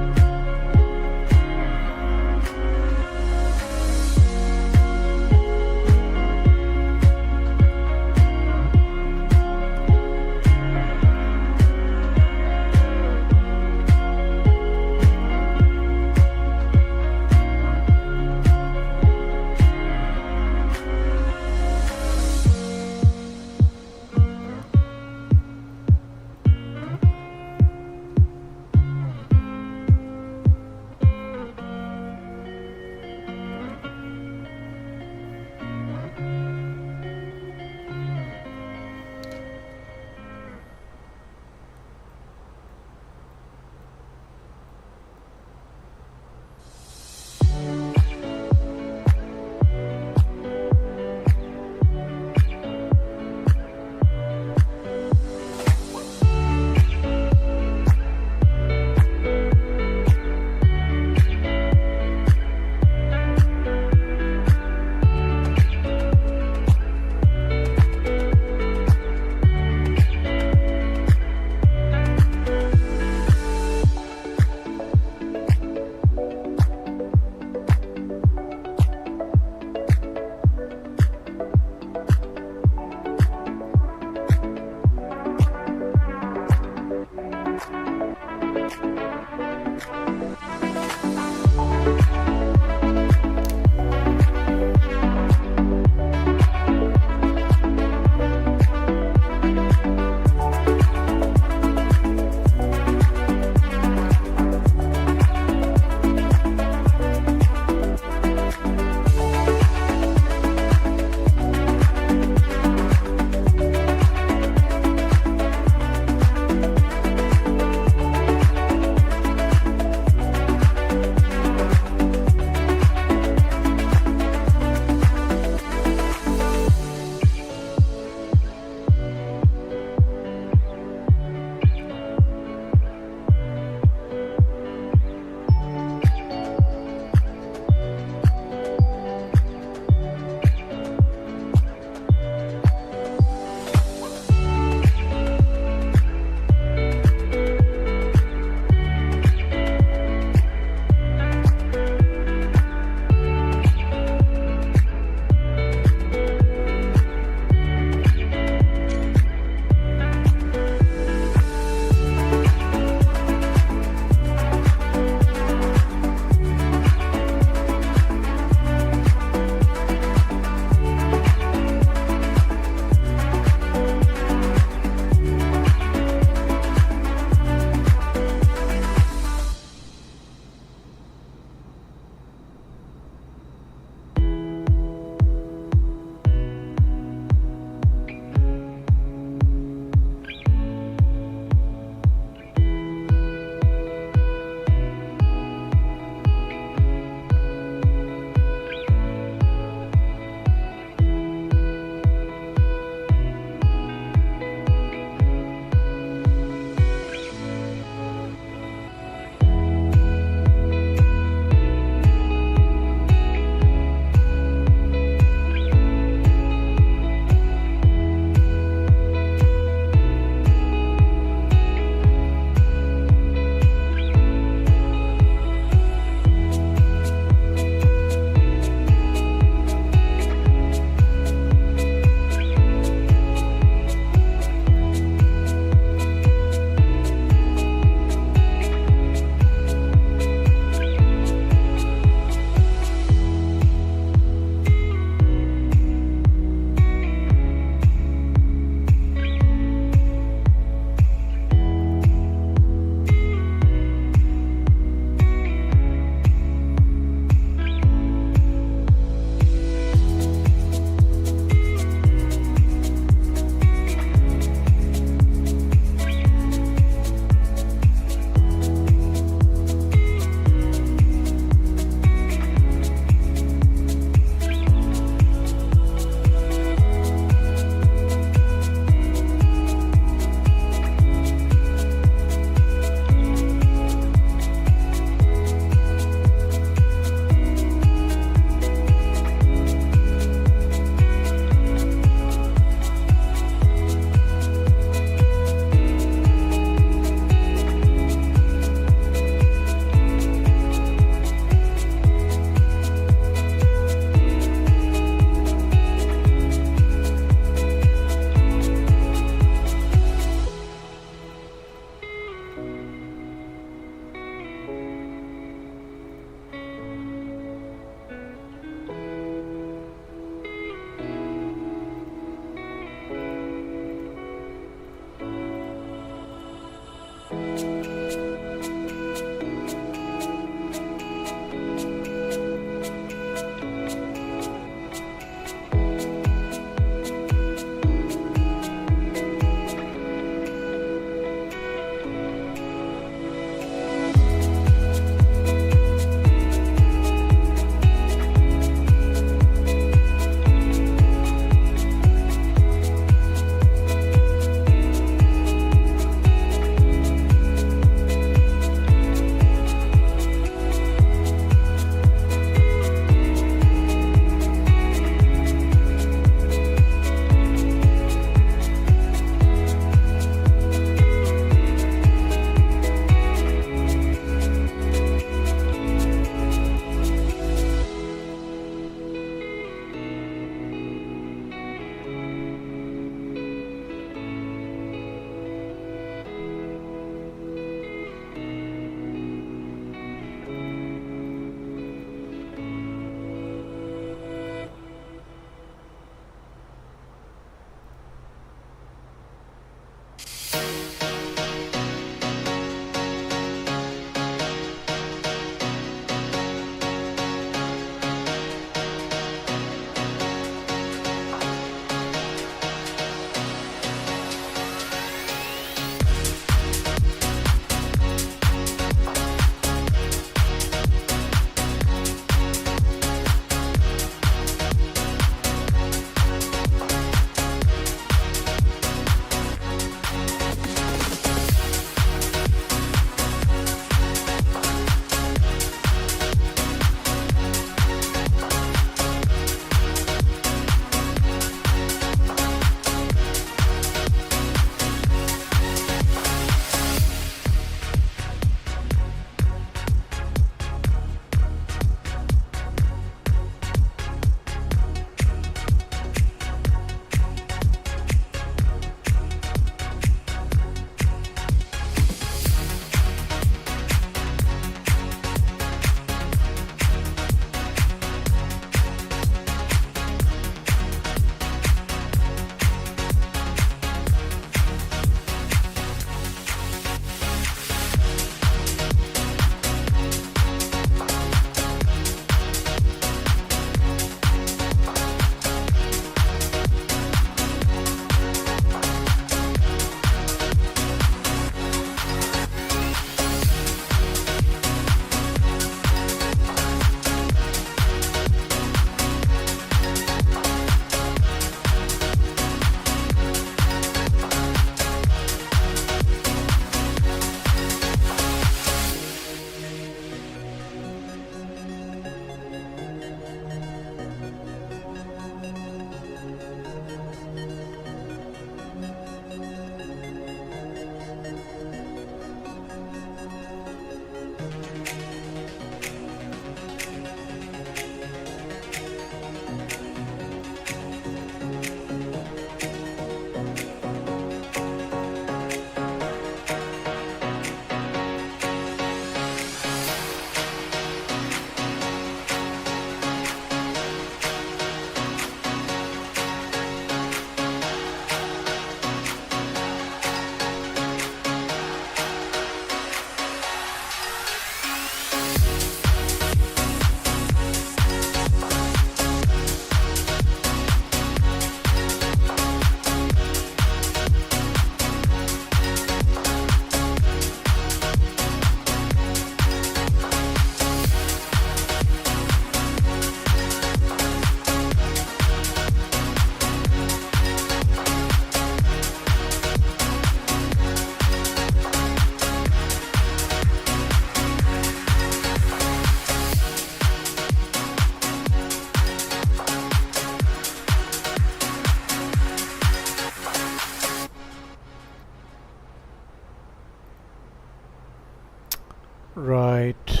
Right,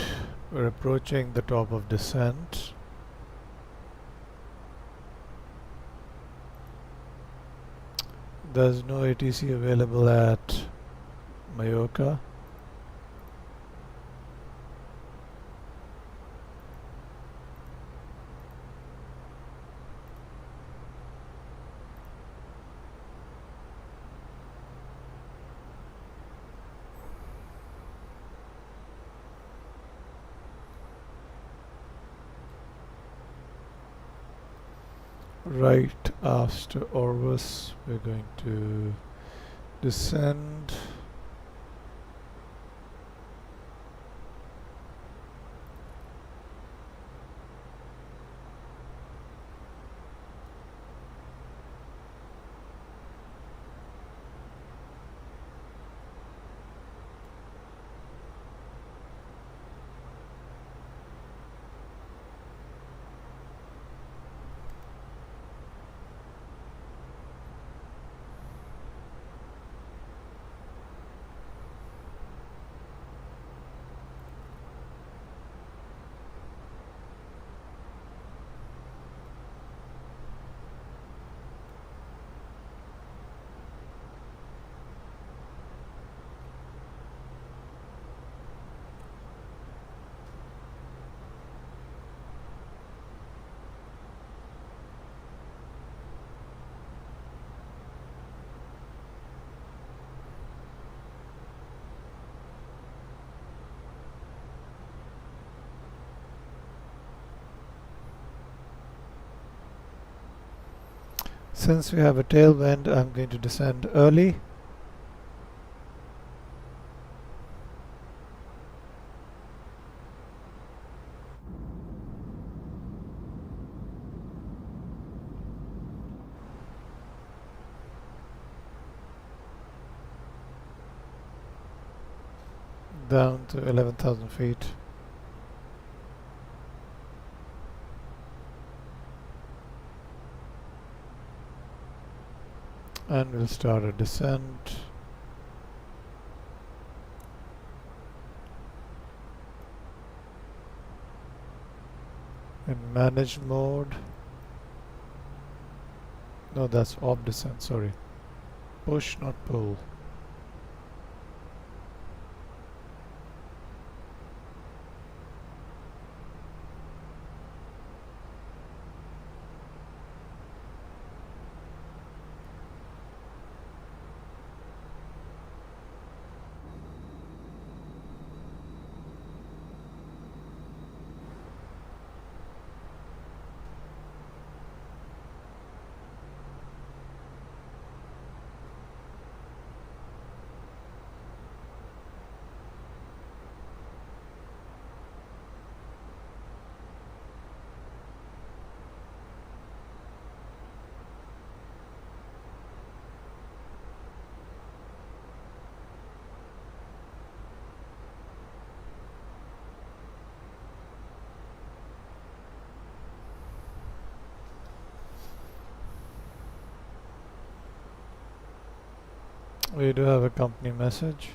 we're approaching the top of descent. There's no ATC available at Mallorca. right after Orvis. We're going to descend. Since we have a tailwind, I'm going to descend early. Down to 11,000 feet. And we'll start a descent. In managed mode. No, that's off descent, sorry. Push, not pull. We do have a company message.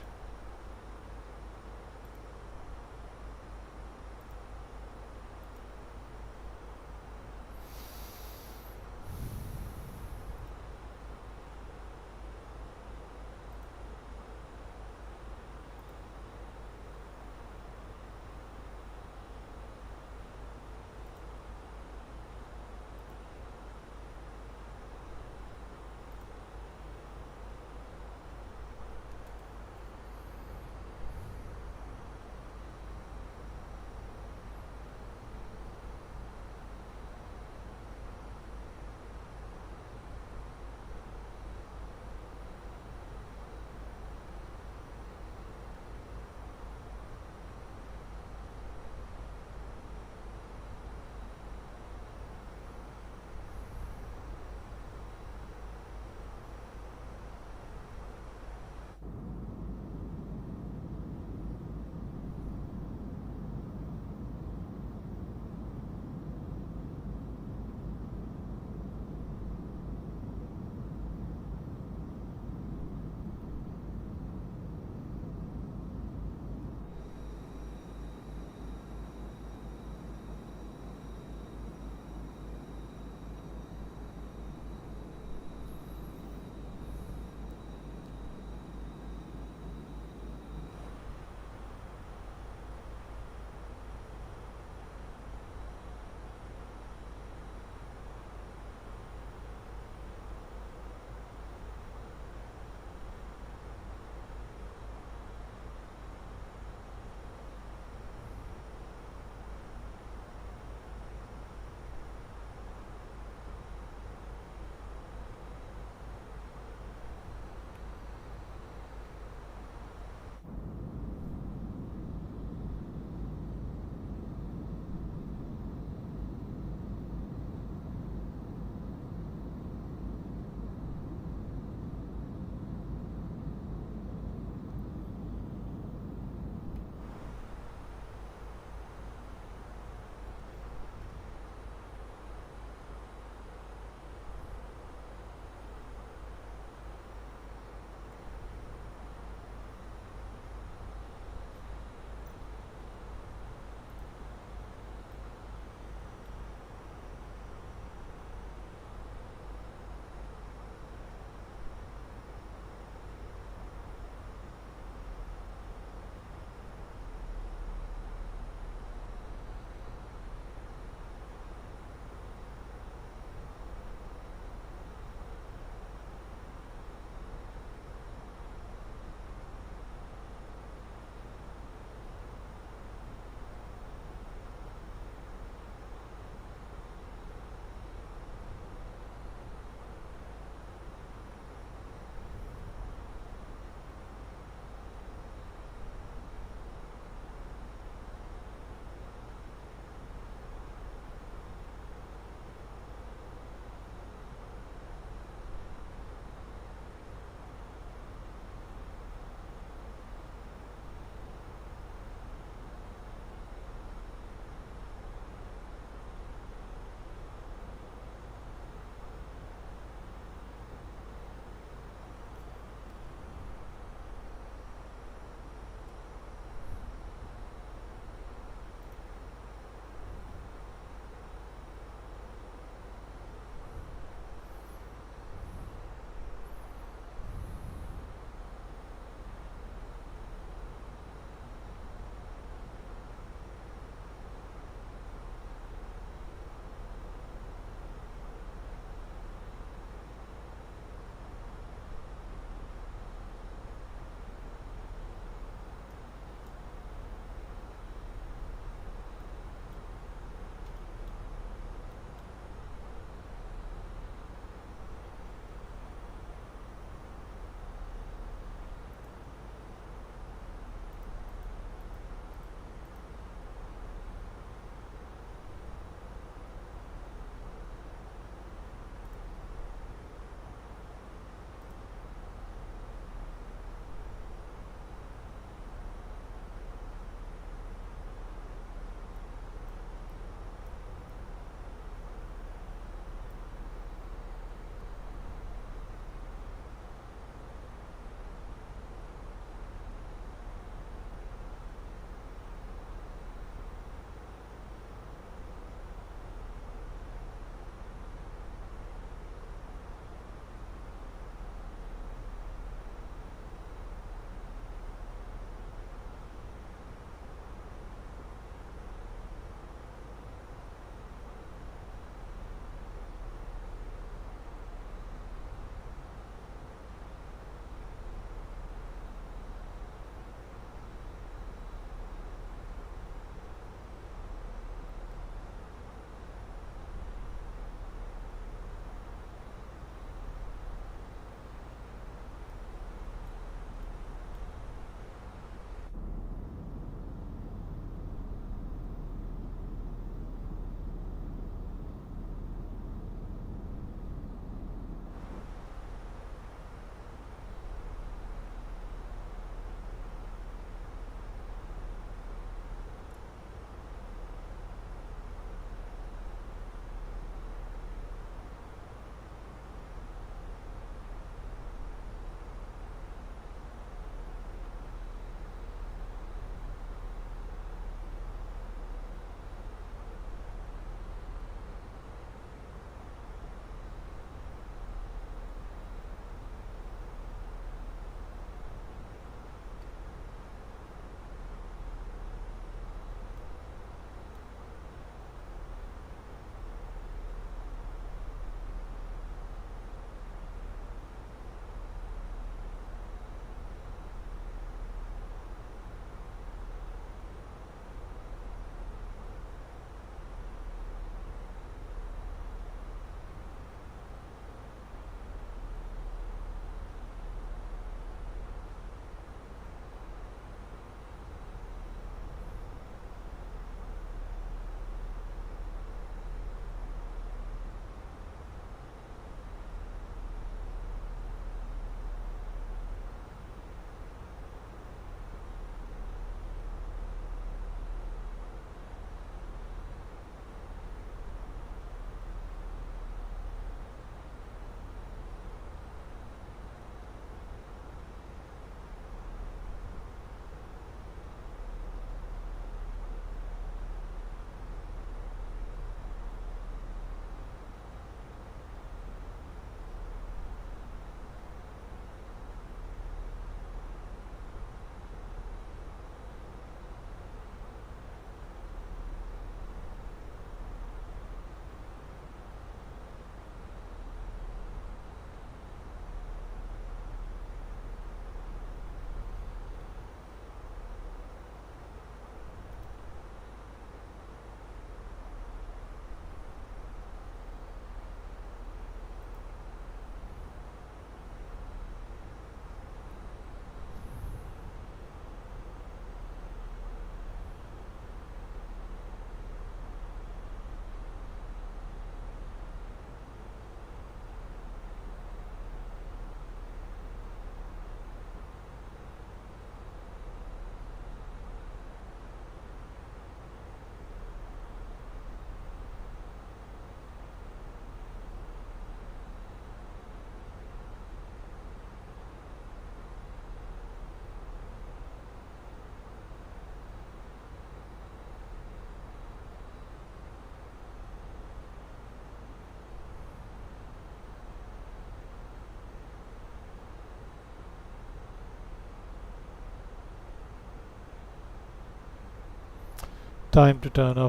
time to turn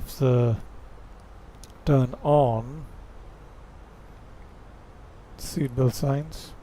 on seatbelt signs.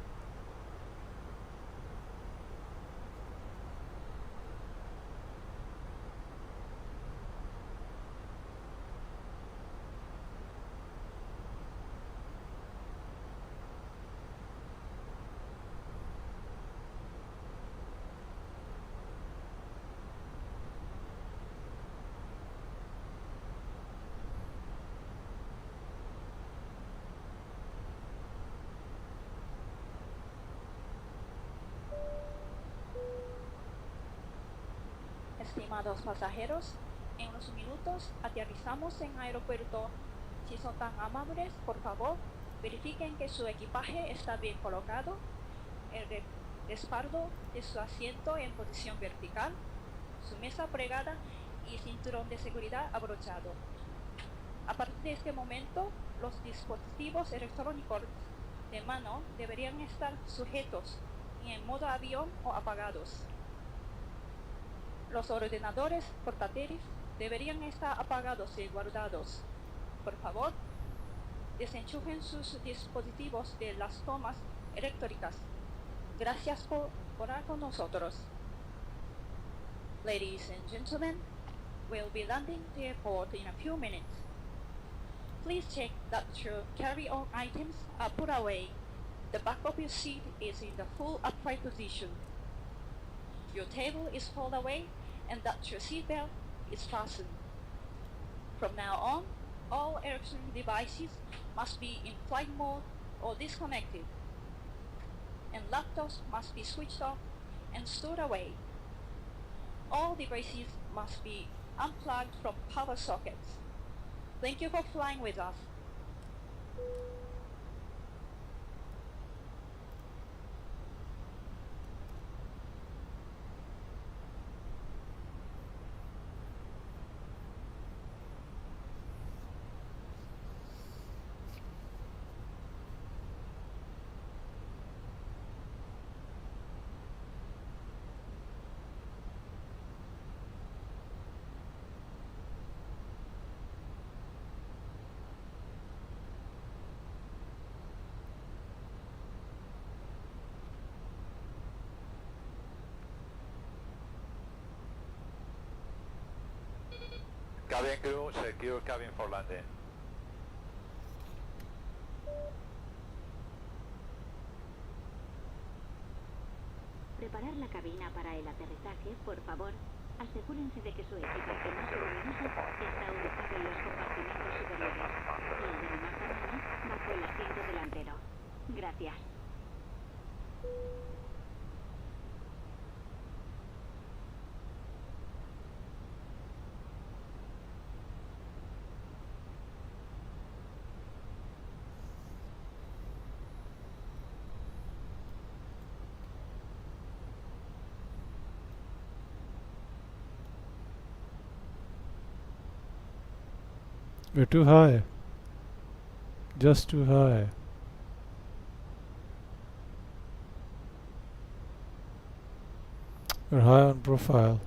Estimados pasajeros, en unos minutos aterrizamos en aeropuerto. Si son tan amables, por favor, verifiquen que su equipaje está bien colocado, el respaldo de su asiento en posición vertical, su mesa plegada y cinturón de seguridad abrochado. A partir de este momento, los dispositivos electrónicos de mano deberían estar sujetos y en modo avión o apagados. Los ordenadores portátiles deberían estar apagados y guardados. Por favor, desenchufen sus dispositivos de las tomas eléctricas. Gracias por volar con nosotros. Ladies and gentlemen, we'll be landing the airport in a few minutes. Please check that your carry-on items are put away. The back of your seat is in the full upright position. Your table is pulled away and that your seatbelt is fastened. From now on, all electronic devices must be in flight mode or disconnected, and laptops must be switched off and stored away. All devices must be unplugged from power sockets. Thank you for flying with us. Cabin crew, secure cabin for landing. Preparar la cabina para el aterrizaje, por favor. Asegúrense de que su equipaje no se moviliza está ubicado en los compartimentos superiores y el de menor tamaño bajo el asiento delantero. Gracias. We're too high. Just too high. We're high on profile.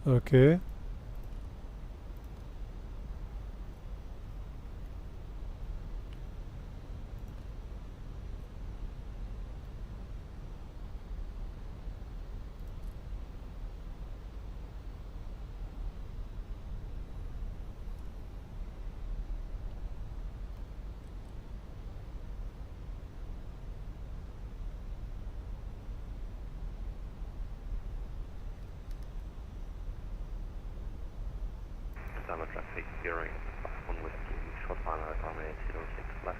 Okay. Down traffic, gearing Whiskey, short final accommodate 06 left.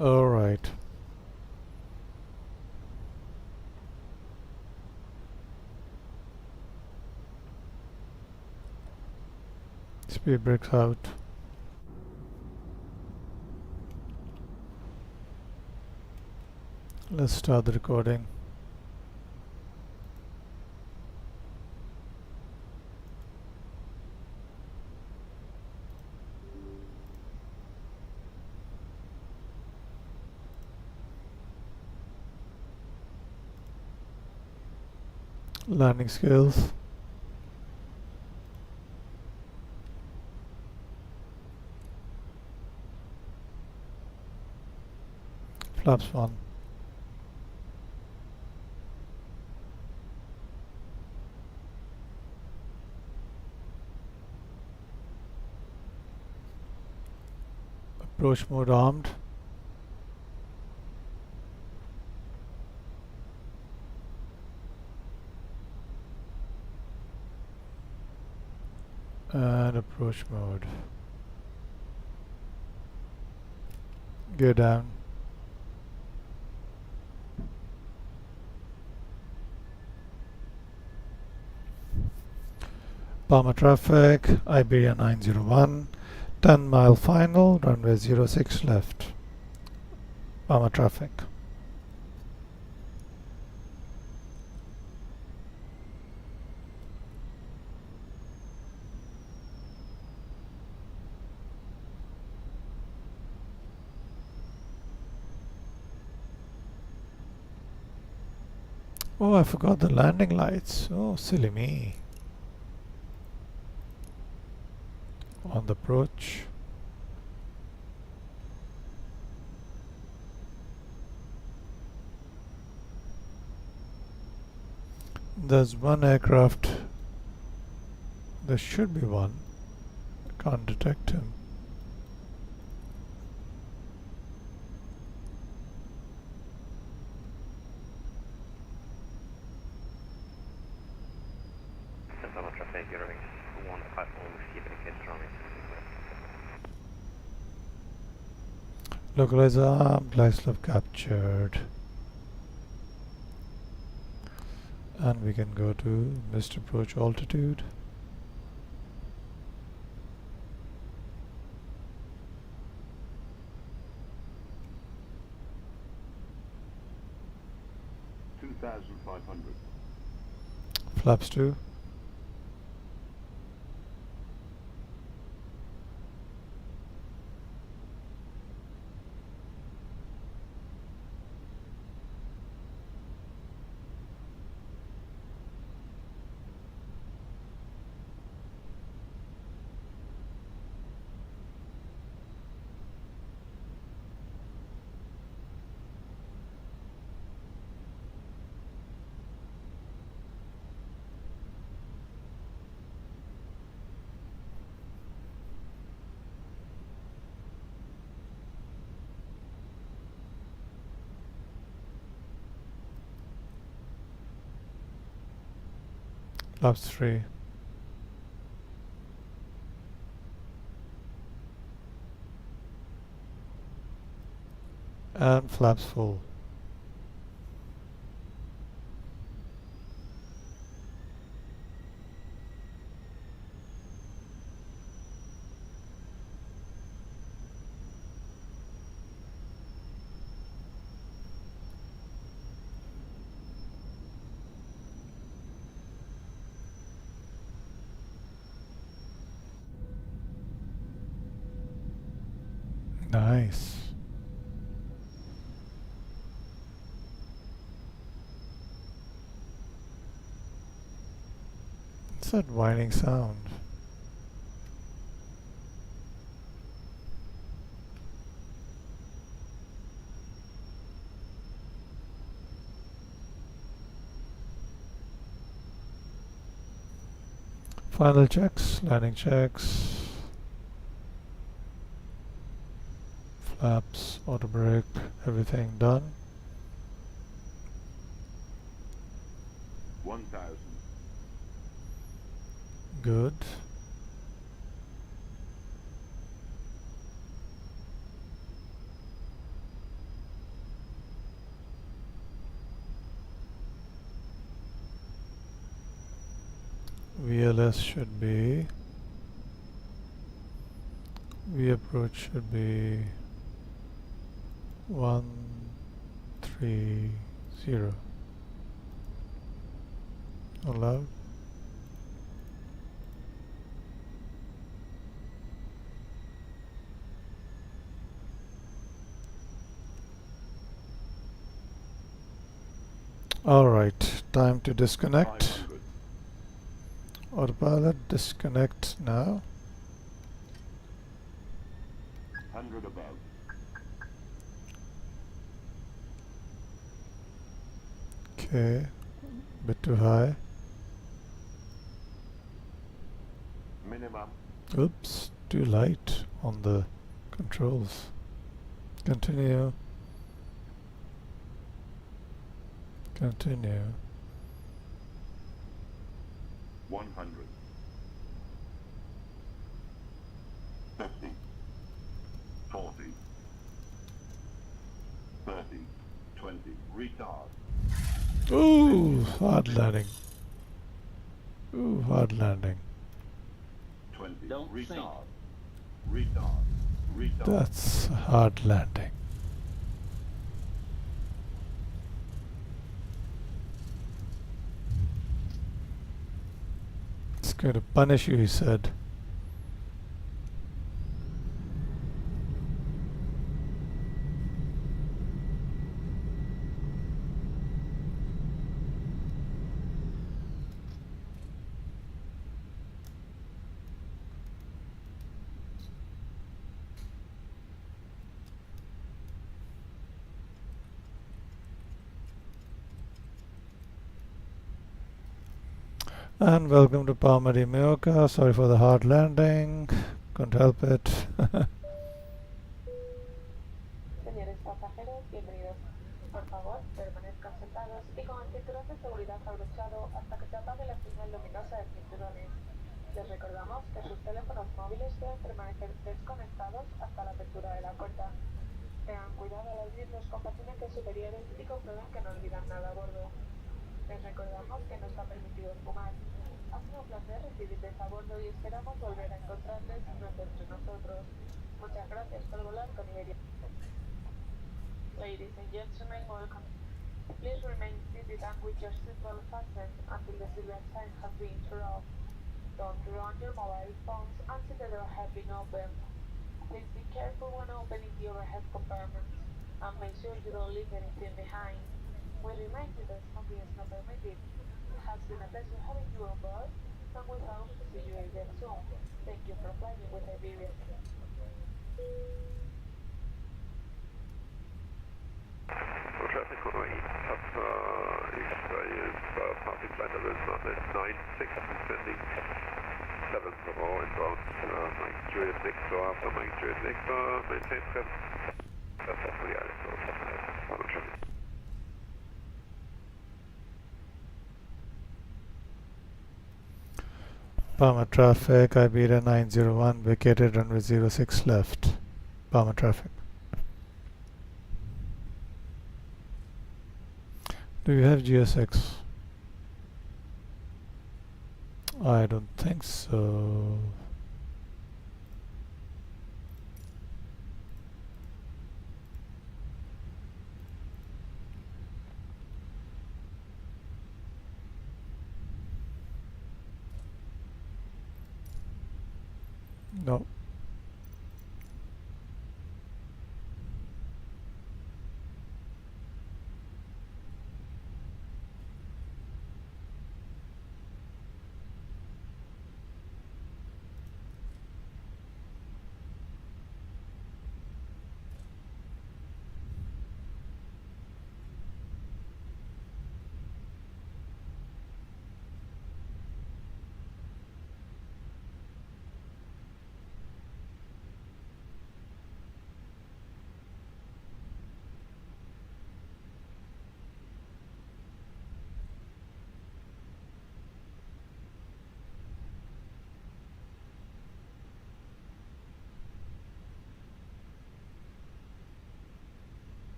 All right. Speed brakes out. Let's start the recording. Landing skills. Flaps 1. Approach mode armed. And approach mode. Gear down. Palma traffic, Iberia 901, 10 mile final, runway 06 left. Palma traffic. Oh, I forgot the landing lights. Oh, silly me. On the approach. There's one aircraft. There should be one. I can't detect him. Traffic, you're having 151 Whiskey, indicated runway 6 left. Localizer, Glyslav captured. And we can go to missed approach altitude. Flaps 2. Flaps 3. And flaps full. Nice. What's that whining sound? Final checks, landing checks, flaps, auto brake, everything done. 1,000. Good. VLS should be, V approach should be 130. Allowed. Alright, time to disconnect. Autopilot, disconnect now. 100 above. Okay, bit too high. Minimum. Oops, too light on the controls. Continue. Continue. 100. 50. 40. 30. 20. Retard. Ooh, hard landing. Ooh, hard landing. 20. Retard. Retard. Retard. That's a hard landing. It's going to punish you, he said. And welcome to Palma de Mallorca. Sorry for the hard landing. Couldn't help it. Señores pasajeros, bienvenidos. Por favor, permanezcan sentados y con el cinturón de seguridad abrochado hasta que se apague la señal luminosa de cinturones. Les recordamos que sus teléfonos móviles deben permanecer desconectados hasta la apertura de la puerta. Tengan cuidado al abrir los compartimentos superiores y comprueben que no olvidan nada a bordo. Les recordamos que no está permitido fumar. Ha sido un placer recibirles a bordo y esperamos volver a encontrarles pronto entre nosotros. Muchas gracias por volar con Iberia. Ladies and gentlemen, welcome. Please remain seated and with your seatbelt fastened until the silver sign has been turned off. Don't turn on your mobile phones until the door has been opened. Please be careful when opening the overhead compartments and make sure you don't leave anything behind. We remind you that smoking is not permitted. It has been a pleasure having you on board, and we hope to see you again soon. Thank you for flying with Iberia. Traffic on Israel, passing flight level is not at 96 descending 7 Bravo inbound, Mike Juliet Victor, after Mike Juliet Victor, maintain traffic. That's definitely alles so. Follow traffic. Palma traffic, Iberia 901, vacated runway 06 left. Palma traffic. Do you have GSX? I don't think so. No.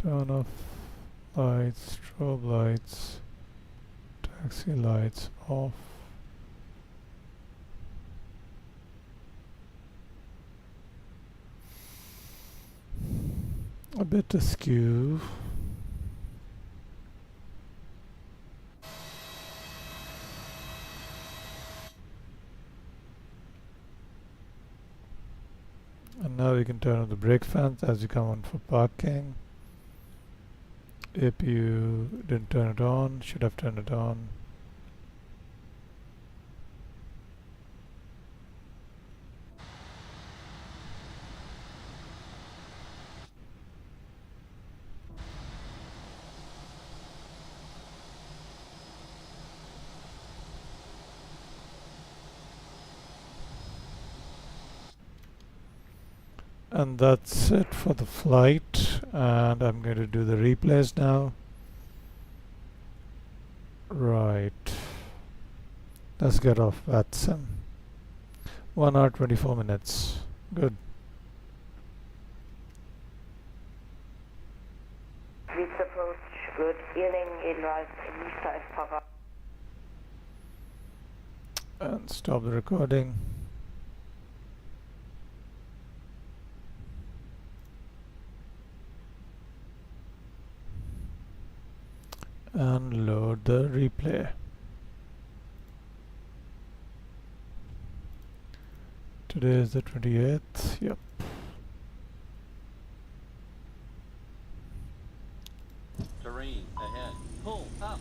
Turn off lights, strobe lights, taxi lights off. A bit askew. And now we can turn on the brake fans as you come on for parking. APU didn't turn it on, should have turned it on. And that's it for the flight, and I'm going to do the replays now. Right, let's get off Watson. 1 hour 24 minutes. Good. Please approach. Good evening, Edelweiss, Lisa is Papa. And stop the recording. And load the replay. Today is the 28th. Yep. Terrain ahead. Pull up.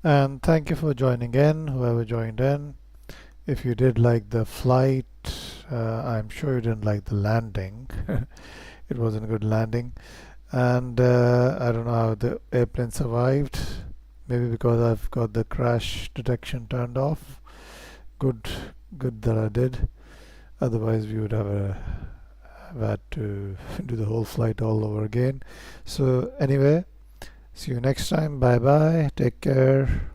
And thank you for joining in, whoever joined in. If you did like the flight, I'm sure you didn't like the landing. It wasn't a good landing. And I don't know how the airplane survived. Maybe because I've got the crash detection turned off. Good that I did. Otherwise, we would have had to do the whole flight all over again. So anyway, see you next time. Bye bye. Take care.